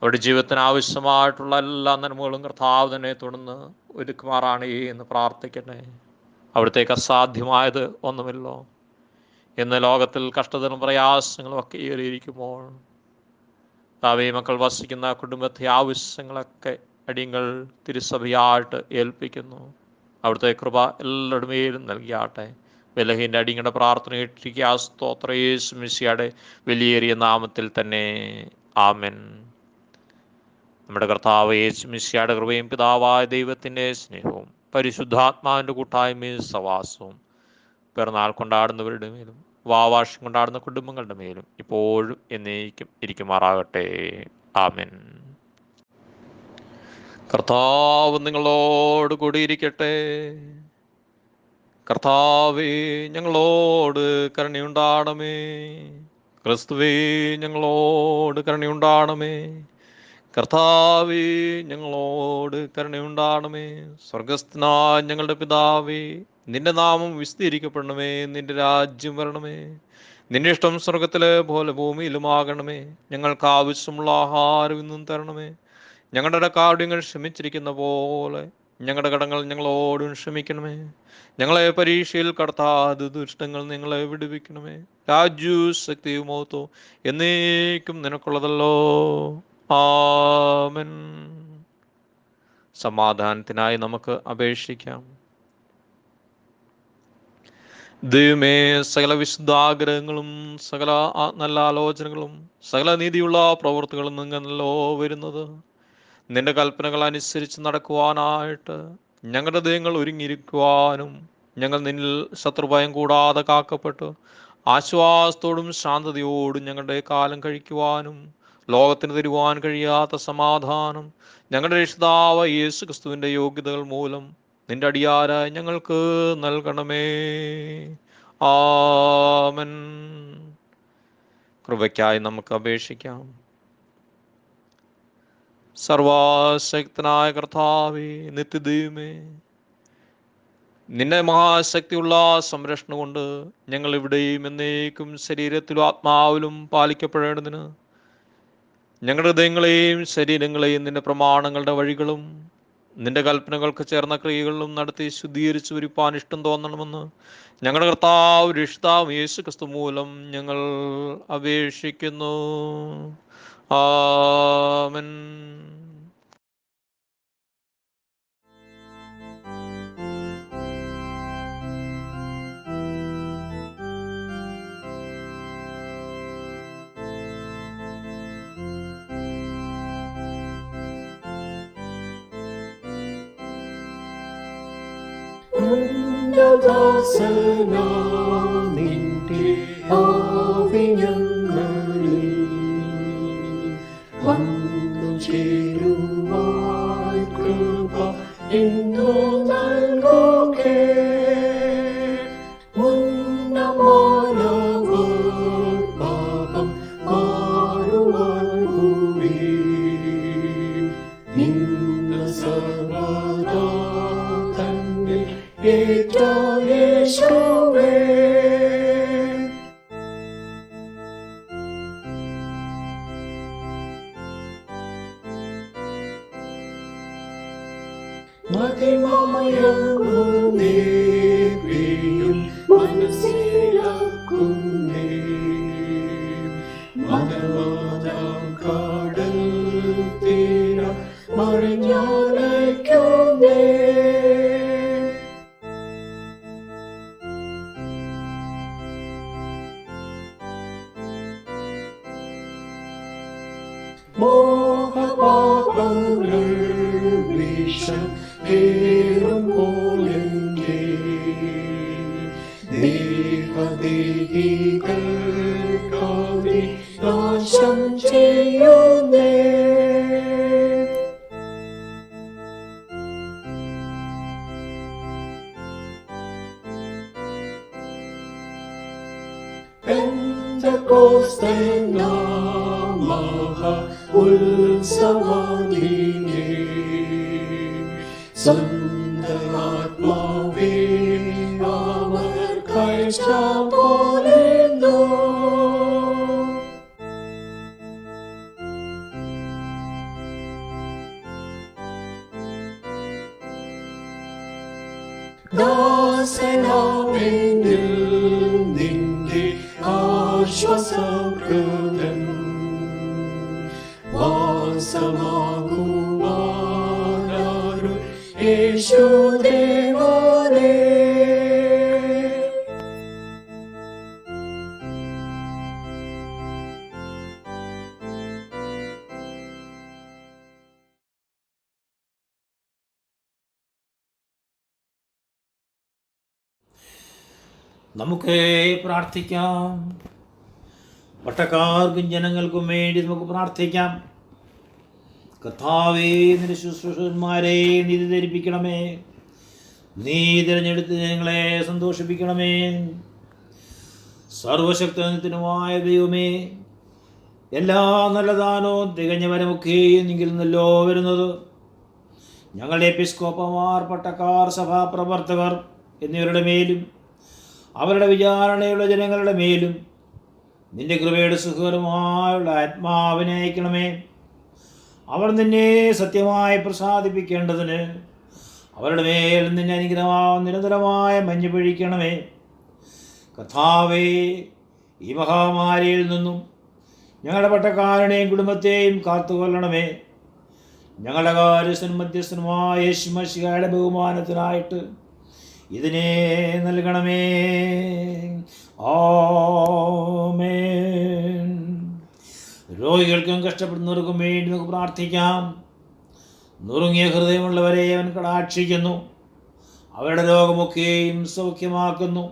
അവരുടെ ജീവിതത്തിന് ആവശ്യമായിട്ടുള്ള എല്ലാ നന്മകളും കർത്താവ് തന്നെ തുടർന്ന് ഒരുക്കുമാറാണേ എന്ന് പ്രാർത്ഥിക്കണേ. അവിടത്തേക്ക് അസാധ്യമായത് ഒന്നുമില്ലോ. ഇന്ന് ലോകത്തിൽ കഷ്ടതകളും പ്രയാസങ്ങളും ഒക്കെ ഏറിയിരിക്കുമ്പോൾ താവേ മക്കൾ വസിക്കുന്ന കുടുംബത്തെ ആവശ്യങ്ങളൊക്കെ അടിയങ്ങൾ തിരുസഭയായിട്ട് ഏൽപ്പിക്കുന്നു. അവിടുത്തെ കൃപ എല്ലാവരുടെ മേലും നൽകിയാട്ടെ. ബലഹീൻ്റെ അടിയങ്ങളുടെ പ്രാർത്ഥന കേട്ടിരിക്കുക. സ്തോത്ര യേശു മിശിഹായുടെ വലിയേറിയ നാമത്തിൽ തന്നെ ആമേൻ. നമ്മുടെ കർത്താവ് യേശു മിശിഹായുടെ കൃപയും പിതാവായ ദൈവത്തിൻ്റെ സ്നേഹവും പരിശുദ്ധാത്മാവിൻ്റെ കൂട്ടായ്മയും സവാസവും പിറന്നാൾ കൊണ്ടാടുന്നവരുടെ മേലും വാവാർഷികം കൊണ്ടാടുന്ന കുടുംബങ്ങളുടെ മേലും ഇപ്പോഴും എന്നേക്കും ഇരിക്കുമാറാകട്ടെ. ആമേൻ. കർത്താവ് നിങ്ങളോട് കൂടിയിരിക്കട്ടെ. കർത്താവേ ഞങ്ങളോട് കരുണയുണ്ടാകണമേ. ക്രിസ്തുവേ ഞങ്ങളോട് കരുണയുണ്ടാകണമേ. കർത്താവേ ഞങ്ങളോട് കരുണയുണ്ടാകണമേ. സ്വർഗസ്ഥനായ ഞങ്ങളുടെ പിതാവേ, നിന്റെ നാമം വിസ്തീരിക്കപ്പെടണമേ. നിന്റെ രാജ്യം വരണമേ. നിന്റെ ഇഷ്ടം സ്വർഗത്തിലെ പോലെ ഭൂമിയിലുമാകണമേ. ഞങ്ങൾക്ക് ആവശ്യമുള്ള ആഹാരം ഇന്നും തരണമേ. ഞങ്ങളുടെ കാഠിന്യങ്ങൾ ക്ഷമിച്ചിരിക്കുന്ന പോലെ ഞങ്ങളുടെ കടങ്ങൾ ഞങ്ങളോടും ക്ഷമിക്കണമേ. ഞങ്ങളെ പരീക്ഷയിൽ കടത്താതെ ദുഷ്ടങ്ങൾ ഞങ്ങളെ വിടുവിക്കണമേ. രാജ്യവും ശക്തിയും മഹത്വവും എന്നേക്കും നിനക്കുള്ളതല്ലോ. ആമേൻ. സമാധാനത്തിനായി നമുക്ക് അപേക്ഷിക്കാം. ദൈവമേ, സകല വിശുദ്ധാഗ്രഹങ്ങളും സകല നല്ല ആലോചനകളും സകല നീതിയുള്ള പ്രവൃത്തികളും നിന്നല്ലോ വരുന്നത്. നിന്റെ കൽപ്പനകൾ അനുസരിച്ച് നടക്കുവാനായിട്ട് ഞങ്ങളുടെ ദേഹങ്ങൾ ഒരുങ്ങിയിരിക്കുവാനും ഞങ്ങൾ നിന്നിൽ ശത്രുഭയം കൂടാതെ കാക്കപ്പെട്ടു ആശ്വാസത്തോടും ശാന്തതയോടും ഞങ്ങളുടെ കാലം കഴിക്കുവാനും ലോകത്തിന് തരുവാൻ കഴിയാത്ത സമാധാനം ഞങ്ങളുടെ രക്ഷിതാവ് യേശു ക്രിസ്തുവിൻ്റെ യോഗ്യതകൾ മൂലം നിന്റെ അടിയാരായി ഞങ്ങൾക്ക് നൽകണമേ. ആമേൻ. കൃപയ്ക്കായി നമുക്ക് അപേക്ഷിക്കാം. സർവശക്തനായ കർത്താവേ, നിത്യദൈവമേ, നിന്റെ മഹാശക്തിയുള്ള സംരക്ഷണം കൊണ്ട് ഞങ്ങൾ ഇവിടെയും എന്നേക്കും ശരീരത്തിലും ആത്മാവിലും പാലിക്കപ്പെടേണ്ടതിന് ഞങ്ങളുടെ ഹൃദയങ്ങളെയും ശരീരങ്ങളെയും നിന്റെ പ്രമാണങ്ങളുടെ വഴികളും നിന്റെ കൽപ്പനകൾക്ക് ചേർന്ന ക്രിയകളിലും നടത്തി ശുദ്ധീകരിച്ചു വരുവാൻ ഇഷ്ടം തോന്നണമെന്ന് ഞങ്ങളുടെ കർത്താവ് രക്ഷിതാവ് യേശു ക്രിസ്തു മൂലം ഞങ്ങൾ അപേക്ഷിക്കുന്നു. ആമേൻ. നിന്റെ ആവിഞ്ഞങ്ങളിൽ വന്നു ചേരുവാൻ കൃപ എന്നു നൽകുകേ. മുന്നമാനവർ പാപം മാറുവാൻ കൂടി നിന്ന സർവദാ തന്നിൽ ഏറ്റ യേശുവേ. മതിമയങ്ങുന്നേയും മനസ്സിലാക്കുന്നേ മതവാദം കടൽ തീര മറിഞ്ഞാലയ്ക്കുന്നേ. മോഹപാപങ്ങൾ വിഷം ഏറുമ്പോഴെന്റെ ദേഹദേഹികൾക്കായി നാശം ചെയ്യുന്നേ. ഉത്സവാദിനെ സ്വന്തമാത്മാവേ അവർ കാഴ്ച പോലെന്നോ. ദാസനാമെന്നിൽ നിന്റെ ആശ്വാസപ്രദൻ വാസമാകുവാനാരും യേശുദേവനേ. നമുക്ക് പ്രാർത്ഥിക്കാം. പട്ടക്കാർക്കും ജനങ്ങൾക്കും വേണ്ടി നമുക്ക് പ്രാർത്ഥിക്കാം. കർത്താവേ, നിന്റെ ശുശ്രൂഷകന്മാരെ നീതി ധരിപ്പിക്കണമേ. നീ തിരഞ്ഞെടുത്ത് ഞങ്ങളെ സന്തോഷിപ്പിക്കണമേ. സർവശക്തനുമായ ദൈവമേ, എല്ലാ നല്ലതാനോ തികഞ്ഞ വരമൊക്കെയും നിങ്കിൽ നിന്നല്ലോ വരുന്നത്. ഞങ്ങളുടെ എപ്പിസ്കോപ്പമാർ, പട്ടക്കാർ, സഭാപ്രവർത്തകർ എന്നിവരുടെ മേലും അവരുടെ വിചാരണയുള്ള ജനങ്ങളുടെ മേലും നിന്റെ കൃപയുടെ സുഖകരമായുള്ള ആത്മാവിനെ അയക്കണമേ. അവർ നിന്നെ സത്യമായി പ്രസാദിപ്പിക്കേണ്ടതിന് അവരുടെ മേൽ നിന്നെ അനുഗ്രഹമാവും നിരന്തരമായ മഞ്ഞ് പൊഴിക്കണമേ. കർത്താവേ, ഈ മഹാമാരിയിൽ നിന്നും ഞങ്ങളുടെ പട്ടക്കാരനെയും കുടുംബത്തെയും കാത്തുകൊള്ളണമേ. ഞങ്ങളുടെ കാര്യസ്ഥനും മധ്യസ്ഥനുമായ യേശു മിശിഹായുടെ ബഹുമാനത്തിനായിട്ട് ഇതിനെ നൽകണമേ. ആമേൻ. രോഗികൾക്കും കഷ്ടപ്പെടുന്നവർക്കും വേണ്ടി നമുക്ക് പ്രാർത്ഥിക്കാം. നുറുങ്ങിയ ഹൃദയമുള്ളവരെ അവൻ കടാക്ഷിക്കുന്നു, അവരുടെ രോഗമൊക്കെയും സൗഖ്യമാക്കുന്നു.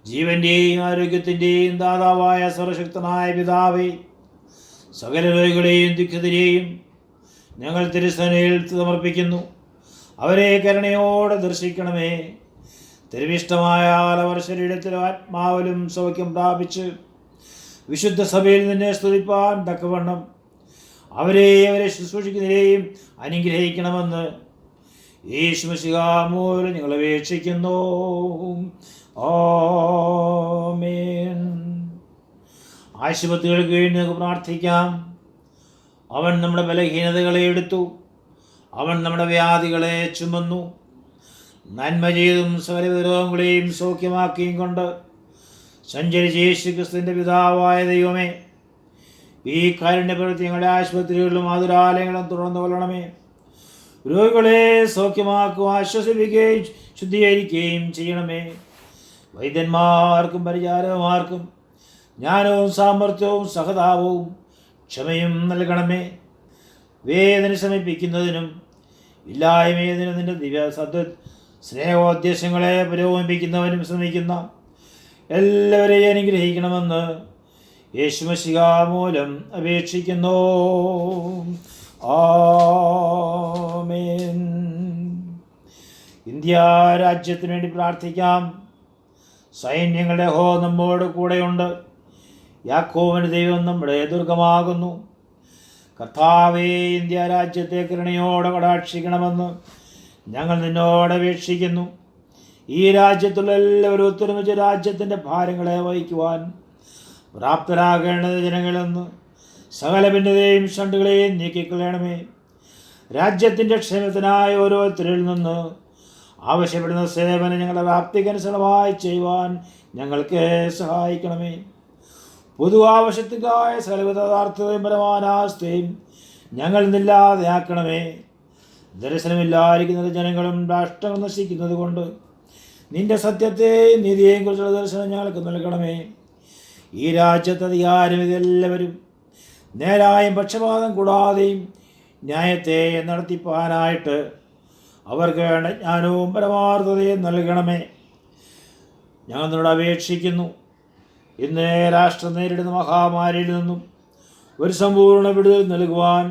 ജീവൻ്റെയും ആരോഗ്യത്തിൻ്റെയും ദാതാവായ സർവശക്തനായ പിതാവേ, സകല രോഗികളെയും ദുഃഖിതരെയും ഞങ്ങൾ തിരുസനയിൽ സമർപ്പിക്കുന്നു. അവരെ കരുണയോടെ ദർശിക്കണമേ. തിരുവിഷ്ടമായാൽ അവർ ശരീരത്തിലും ആത്മാവിലും സൗഖ്യം പ്രാപിച്ച് വിശുദ്ധ സഭയിൽ നിന്നെ സ്തുതിപ്പാൻ തക്കവണ്ണം അവരെ ശുശ്രൂഷിക്കുന്നതിനെയും അനുഗ്രഹിക്കണമെന്ന് യേശു മിശിഹാ മൂലം ഞങ്ങൾ അപേക്ഷിക്കുന്നു. ആമേൻ. ആശുപത്രികൾക്ക് വേണ്ടി നമുക്ക് പ്രാർത്ഥിക്കാം. അവൻ നമ്മുടെ ബലഹീനതകളെ എടുത്തു, അവൻ നമ്മുടെ വ്യാധികളെ ചുമന്നു. നന്മ ചെയ്തും സകല രോഗങ്ങളെയും സൗഖ്യമാക്കിയും കൊണ്ട് സഞ്ചരിച്ച യേശു ക്രിസ്തുവിൻ്റെ പിതാവായ ദൈവമേ, ഈ കാരുണ്യപ്രവൃത്തി ഞങ്ങളുടെ ആശുപത്രികളിലും ആതുരാലയങ്ങളും തുടർന്ന് കൊള്ളണമേ. രോഗികളെ സൗഖ്യമാക്കുകയും ആശ്വസിപ്പിക്കുകയും ശുദ്ധീകരിക്കുകയും ചെയ്യണമേ. വൈദ്യന്മാർക്കും പരിചാരകന്മാർക്കും ജ്ഞാനവും സാമർത്ഥ്യവും സഹതാപവും ക്ഷമയും നൽകണമേ. വേദന ശമിപ്പിക്കുന്നതിനും ഇല്ലായ്മയതിനും നിന്റെ ദിവ്യ സ്നേഹോദ്ദേശങ്ങളെ പുരോഗമിപ്പിക്കുന്നവനും ശ്രമിക്കുന്ന എല്ലാവരെയും അനുഗ്രഹിക്കണമെന്ന് യേശു മിശിഹാ മൂലം അപേക്ഷിക്കുന്നു. ആമേൻ. ഇന്ത്യ രാജ്യത്തിനു വേണ്ടി പ്രാർത്ഥിക്കാം. സൈന്യങ്ങളുടെ ഹോ നമ്മോട് കൂടെയുണ്ട്. യാക്കോബിൻ്റെ ദൈവം നമ്മുടെ ദുർഗമാകുന്നു. കർത്താവേ, ഇന്ത്യ രാജ്യത്തെ കരുണയോടെ കടാക്ഷിക്കണമെന്ന് ഞങ്ങൾ നിന്നോട് അപേക്ഷിക്കുന്നു. ഈ രാജ്യത്തുള്ള എല്ലാവരും ഒത്തൊരുമിച്ച് രാജ്യത്തിൻ്റെ ഭാരങ്ങളെ വഹിക്കുവാൻ പ്രാപ്തരാകേണ്ടത് ജനങ്ങളെന്ന് സകല ഭിന്നതയും ഷണ്ടുകളെയും നീക്കിക്കളയണമേ. രാജ്യത്തിൻ്റെ ക്ഷേമത്തിനായി ഓരോരുത്തരിൽ നിന്ന് ആവശ്യപ്പെടുന്ന സേവനം ഞങ്ങളുടെ പ്രാപ്തിക്കനുസൃതമായി ചെയ്യുവാൻ ഞങ്ങൾക്ക് സഹായിക്കണമേ. പൊതു ആവശ്യത്തിനായ സകലവിധ പദാർത്ഥതയും പരമാനാവസ്ഥയും ഞങ്ങൾ നിന്നില്ലാതെയാക്കണമേ. ദർശനമില്ലാതിരിക്കുന്ന ജനങ്ങളും രാഷ്ട്രങ്ങൾ നശിക്കുന്നത് കൊണ്ട് നിന്റെ സത്യത്തെയും നീതിയെയും കുറിച്ചുള്ള ദർശനം ഞങ്ങൾക്ക് നൽകണമേ. ഈ രാജ്യത്തെ അധികാരം ഇതെല്ലാവരും നേരായും പക്ഷപാതം കൂടാതെയും ന്യായത്തെ നടത്തിപ്പാനായിട്ട് അവർക്ക് വേണ്ട ജ്ഞാനവും പരമാർത്ഥതയും നൽകണമേ. ഞങ്ങൾ നിന്നോട് അപേക്ഷിക്കുന്നു, ഇന്ന് രാഷ്ട്രം നേരിടുന്ന മഹാമാരിയിൽ നിന്നും ഒരു സമ്പൂർണ്ണ വിടുതൽ നൽകുവാൻ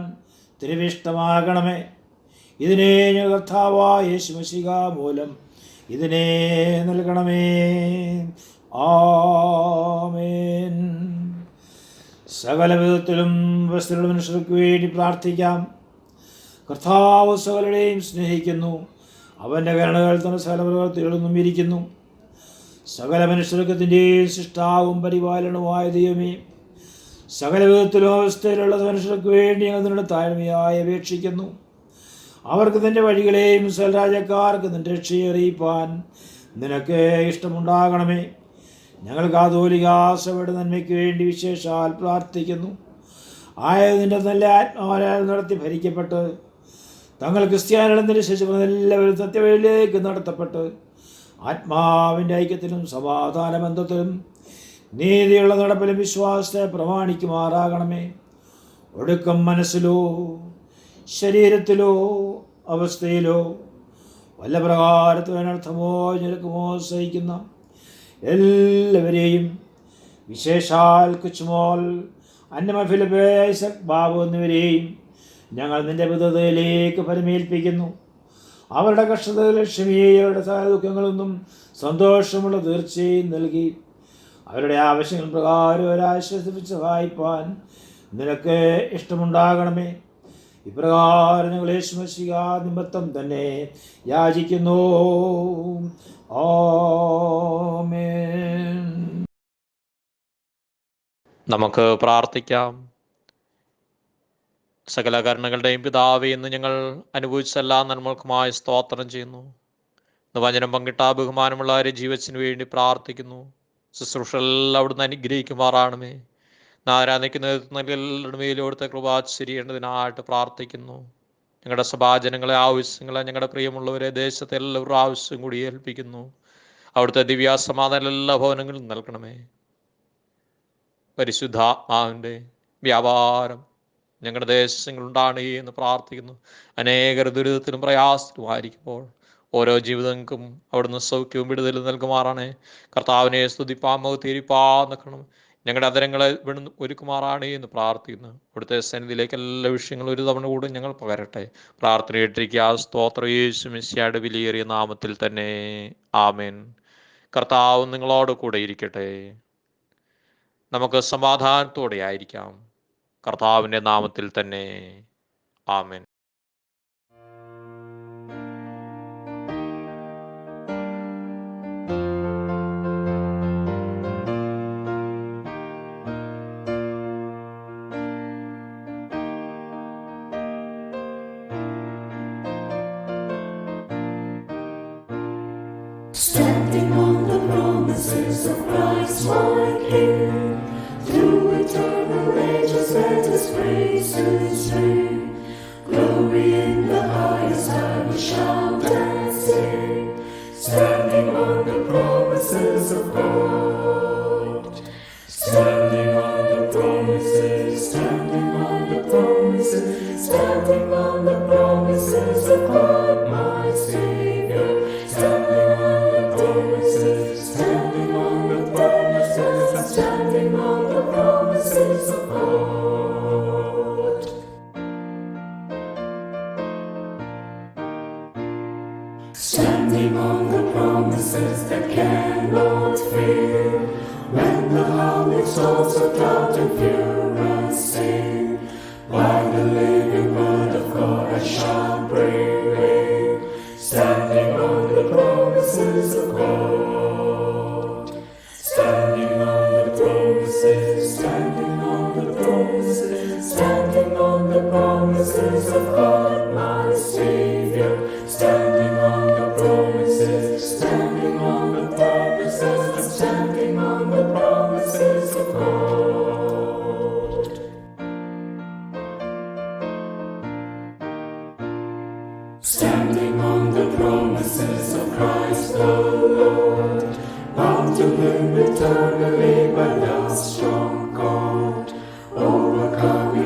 തിരുവിഷ്ടമാകണമേ. ഇതിനെ ഞങ്ങൾ കർത്താവായ യേശു മശീഹ മൂലം ഇതിനെ നൽകണമേ. ആമേൻ. സകല വിധത്തിലും വസ്തുക്കളുടെ മനുഷ്യർക്ക് വേണ്ടി പ്രാർത്ഥിക്കാം. കർത്താവ് സകലരെയും സ്നേഹിക്കുന്നു. അവൻ്റെ കരുണകൾ തന്നെ സകല പ്രവർത്തികളിൽ ഇരിക്കുന്നു. സകല മനുഷ്യർക്കത്തിൻ്റെയും സൃഷ്ടാവും പരിപാലനവുമായ ദൈവമേ, സകല വിധത്തിലും അവസ്ഥയിലുള്ള മനുഷ്യർക്ക് വേണ്ടി ഞങ്ങൾ നിങ്ങളുടെ താഴ്മയായി അപേക്ഷിക്കുന്നു. അവർക്ക് നിൻ്റെ വഴികളെയും സകലരാജ്യക്കാർക്ക് നിൻ്റെ രക്ഷയെ അറിയിപ്പാൻ നിനക്ക് ഇഷ്ടമുണ്ടാകണമേ. ഞങ്ങൾ കാതോലിക സഭയുടെ നന്മയ്ക്ക് വേണ്ടി വിശേഷാൽ പ്രാർത്ഥിക്കുന്നു. ആയത് നിൻ്റെ നല്ല ആത്മാവാൽ നടത്തി ഭരിക്കപ്പെട്ട് തങ്ങൾ ക്രിസ്ത്യാനികളെന്നതിന് ശേഷം എല്ലാവരും സത്യവഴിയിലേക്ക് നടത്തപ്പെട്ട് ആത്മാവിൻ്റെ ഐക്യത്തിലും സമാധാന ബന്ധത്തിലും നീതിയുള്ള നടപ്പിലും വിശ്വാസത്തെ പ്രമാണിക്കുമാറാകണമേ. ഒടുക്കം മനസ്സിലോ ശരീരത്തിലോ അവസ്ഥയിലോ വല്ല പ്രകാരത്തിനർത്ഥമോ ഞെരുക്കമോ സഹിക്കുന്ന എല്ലാവരെയും, വിശേഷാൽ കുച്ചുമോൾ, അന്നമ ഫിലിപ്പ്, ഐസക് ബാബു എന്നിവരെയും ഞങ്ങൾ നിൻ്റെ വിധതയിലേക്ക് പരിമേൽപ്പിക്കുന്നു. അവരുടെ കഷ്ടതകൾ ക്ഷമയെയും അവരുടെ സകല ദുഃഖങ്ങളൊന്നും സന്തോഷമുള്ള തീർച്ചയും നൽകി അവരുടെ ആവശ്യങ്ങൾ പ്രകാരം അവരാശ്വസിപ്പിച്ച് സഹായിപ്പാൻ നിനക്ക് ഇഷ്ടമുണ്ടാകണമേ. ഇപ്രകാരം ഞങ്ങൾ യേശു മശീഹ നിമിത്തം തന്നെ യാചിക്കുന്നു. ആമേൻ. നമുക്ക് പ്രാർത്ഥിക്കാം. സകല കരുണകളുടെയും പിതാവേ, ഇന്ന് ഞങ്ങൾ അനുഭവിച്ച എല്ലാ നന്മകൾക്കുമായി സ്തോത്രം ചെയ്യുന്നു. ഇന്ന് വചനം പങ്കിട്ട ബഹുമാനമുള്ളവരെ ജീവത്തിന് വേണ്ടി പ്രാർത്ഥിക്കുന്നു. ശുശ്രൂഷയെല്ലാം അവിടുന്ന് അനുഗ്രഹിക്കുമാറാണമേ. ആരാധിക്കുന്ന എല്ലാവരുടെ മേലും അവിടുത്തെ കൃപാചരിയേണ്ടതിനായിട്ട് പ്രാർത്ഥിക്കുന്നു. ഞങ്ങളുടെ സഭാജനങ്ങളെ ആവശ്യങ്ങളെ, ഞങ്ങളുടെ പ്രിയമുള്ളവരെ, ദേശത്തെ എല്ലാവരുടെ ആവശ്യം കൂടി ഏൽപ്പിക്കുന്നു. അവിടുത്തെ ദിവ്യാസമാധാനം എല്ലാ ഭവനങ്ങളിലും നൽകണമേ. പരിശുദ്ധാത്മാവിൻ്റെ വ്യാപാരം ഞങ്ങളുടെ ദേശങ്ങളുണ്ടാണ് എന്ന് പ്രാർത്ഥിക്കുന്നു. അനേകർ ദുരിതത്തിലും പ്രയാസത്തിലുമായിരിക്കുമ്പോൾ ഓരോ ജീവിതങ്ങൾക്കും അവിടുന്ന് സൗഖ്യവും വിടുതലും നൽകുമാറാണ്. കർത്താവിനെ സ്തുതിപ്പാമോ തീരിപ്പാ നിൽക്കണം. ഞങ്ങളുടെ അതരങ്ങളെ ഇവിടുന്ന് ഒരുക്കുമാറാണ് എന്ന് പ്രാർത്ഥിക്കുന്നു. ഇവിടുത്തെ സന്നിധിയിലേക്ക് എല്ലാ വിഷയങ്ങളും ഒരു തവണ കൂടെ ഞങ്ങൾ പകരട്ടെ. പ്രാർത്ഥന ഇട്ടിരിക്കുക. സ്തോത്ര യേശു മിശിഹായുടെ വിലയേറിയ നാമത്തിൽ തന്നെ. ആമേൻ. കർത്താവ് നിങ്ങളോട് കൂടെ ഇരിക്കട്ടെ. നമുക്ക് സമാധാനത്തോടെ ആയിരിക്കാം. കർത്താവിൻ്റെ നാമത്തിൽ തന്നെ. ആമേൻ. Standing on the promises of Christ my King, through eternal ages let His praises ring. Glory in the highest I will shout and sing, standing on the promises of God. Standing on the promises, standing on the promises, standing on the promises of God my Savior. Standing on the promises, standing on the promises, standing on the promises of God. Standing on the promises that cannot fail, when the howling storms of doubt and fear assail, by the living word of God I shall prevail. Standing on the promises of God. Standing on the promises, standing on the promises, standing on the promises of God my Savior. Standing on the promises, standing on the promises, standing on the promises of God. Standing on the promises of Christ the Lord, bound to live eternally by God's strong cord, overcoming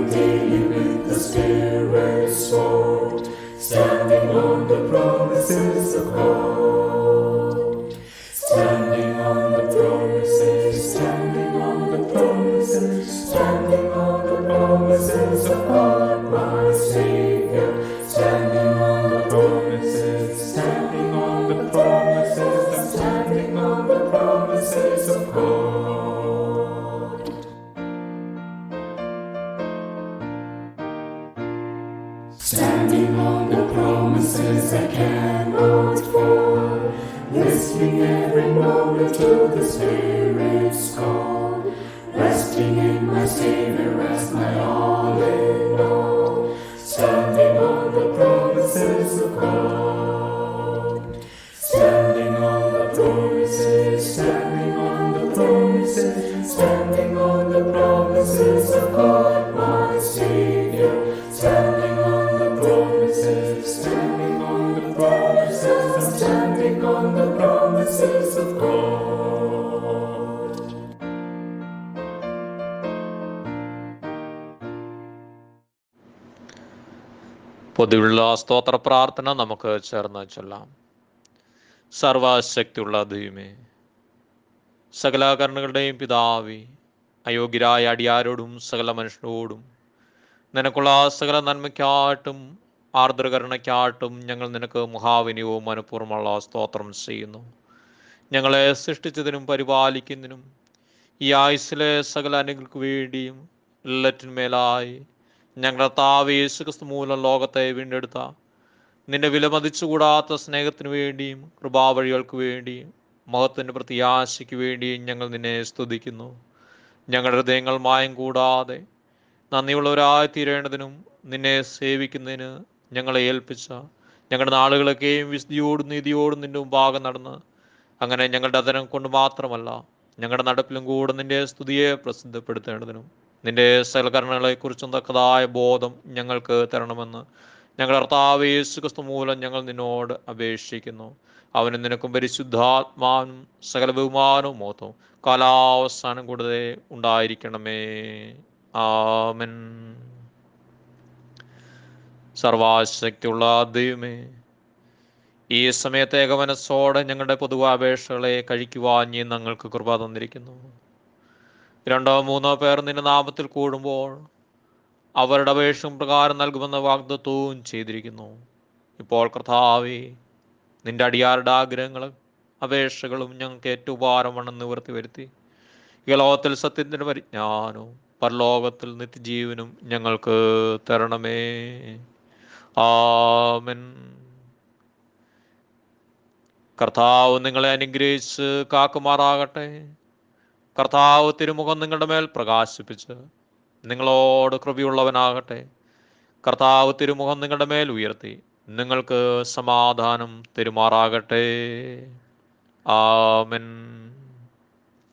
promises of God. Standing on the promises, standing on the promises, standing on the promises of God, my Savior. Standing on the promises, standing on the promises, standing on the promises of God. Standing on the promises I cannot fall, listening every moment to the Spirit's call, resting in my Savior as my all in all. Standing on the promises of God. Standing on the promises, standing on the promises, standing on the promises of God, my Savior. Standing on the promises, standing on the promises, standing on the promises of God. പൊതുവുള്ള സ്തോത്ര പ്രാർത്ഥന നമുക്ക് ചേർന്ന് ചൊല്ലാം. സർവശക്തിയുള്ള ദൈവമേ, സകല കരുണകളുടെയും പിതാവേ, അയോഗ്യരായ അടിയാരോടും സകല മനുഷ്യരോടും നിനക്കുള്ള സകല നന്മയ്ക്കായിട്ടും ആർദ്രകരുണയ്ക്കായിട്ടും ഞങ്ങൾ നിനക്ക് മുഖാവിനിയവും മനഃപൂർവ്വമുള്ള സ്തോത്രം ചെയ്യുന്നു. ഞങ്ങളെ സൃഷ്ടിച്ചതിനും പരിപാലിക്കുന്നതിനും ഈ ആയുസ്സിലെ സകല അനുഗ്രഹങ്ങൾക്ക് വേണ്ടിയും എല്ലാറ്റിന്മേലായി ഞങ്ങളുടെ കർത്താവ് യേശുക്രിസ്തു മൂലം ലോകത്തെ വീണ്ടെടുത്ത നിന്റെ വിലമതിച്ചുകൂടാത്ത സ്നേഹത്തിനു വേണ്ടിയും കൃപാവഴികൾക്ക് വേണ്ടിയും മഹത്വത്തിൻ്റെ പ്രത്യാശയ്ക്ക് വേണ്ടിയും ഞങ്ങൾ നിന്നെ സ്തുതിക്കുന്നു. ഞങ്ങളുടെ ഹൃദയങ്ങൾ മായം കൂടാതെ നന്ദിയുള്ളവരായി തീരേണ്ടതിനും നിന്നെ സേവിക്കുന്നതിന് ഞങ്ങളെ ഏൽപ്പിച്ച ഞങ്ങളുടെ നാളുകളൊക്കെയും വിശുദ്ധിയോടും നീതിയോടും നിന്റെ മുമ്പാകെ നടന്ന് അങ്ങനെ ഞങ്ങളുടെ അധരം കൊണ്ട് മാത്രമല്ല ഞങ്ങളുടെ നടപ്പിലും കൂടെ നിന്റെ സ്തുതിയെ പ്രസിദ്ധപ്പെടുത്തേണ്ടതിനും നിന്റെ സകലകരണങ്ങളെക്കുറിച്ചും തക്കതായ ബോധം ഞങ്ങൾക്ക് തരണമെന്ന് ഞങ്ങളുടെ കർത്താവ് യേശുക്രിസ്തു മൂലം ഞങ്ങൾ നിന്നോട് അപേക്ഷിക്കുന്നു. അവനും നിനക്കും പരിശുദ്ധാത്മാവിനും സകല ബഹുമാനവും മോത്തവും കാലാവസാനം കൂടാതെ ഉണ്ടായിരിക്കണമേ. ആമേൻ. സർവശക്തിയുള്ള ദൈവമേ, ഈ സമയത്ത് ഏകമനസ്സോടെ ഞങ്ങളുടെ പൊതുവാപേക്ഷകളെ കഴിക്കുവാൻ നീ ഞങ്ങൾക്ക് കൃപ തന്നിരിക്കുന്നു. 2-3 പേർ നിന്റെ നാമത്തിൽ കൂടുമ്പോൾ അവരുടെ അപേക്ഷ പ്രകാരം നൽകുമെന്ന വാഗ്ദത്തവും ചെയ്തിരിക്കുന്നു. ഇപ്പോൾ കർത്താവേ, നിന്റെ അടിയാരുടെ ആഗ്രഹങ്ങളും അപേക്ഷകളും ഞങ്ങൾക്ക് ഏറ്റവും ഉപകാരമെന്ന് നിവർത്തി വരുത്തി ഈ ലോകത്തിൽ സത്യത്തിൻ്റെ പരിജ്ഞാനവും പരലോകത്തിൽ നിത്യജീവനും ഞങ്ങൾക്ക് തരണമേ. ആമേൻ. കർത്താവ് നിങ്ങളെ അനുഗ്രഹിച്ച് കാക്കുമാറാകട്ടെ. കർത്താവ് തിരുമുഖം നിങ്ങളുടെ മേൽ പ്രകാശിപ്പിച്ച് നിങ്ങളോട് കൃപയുള്ളവനാകട്ടെ. കർത്താവ് തിരുമുഖം നിങ്ങളുടെ മേൽ ഉയർത്തി നിങ്ങൾക്ക് സമാധാനം തരുമാറാകട്ടെ. ആമേൻ.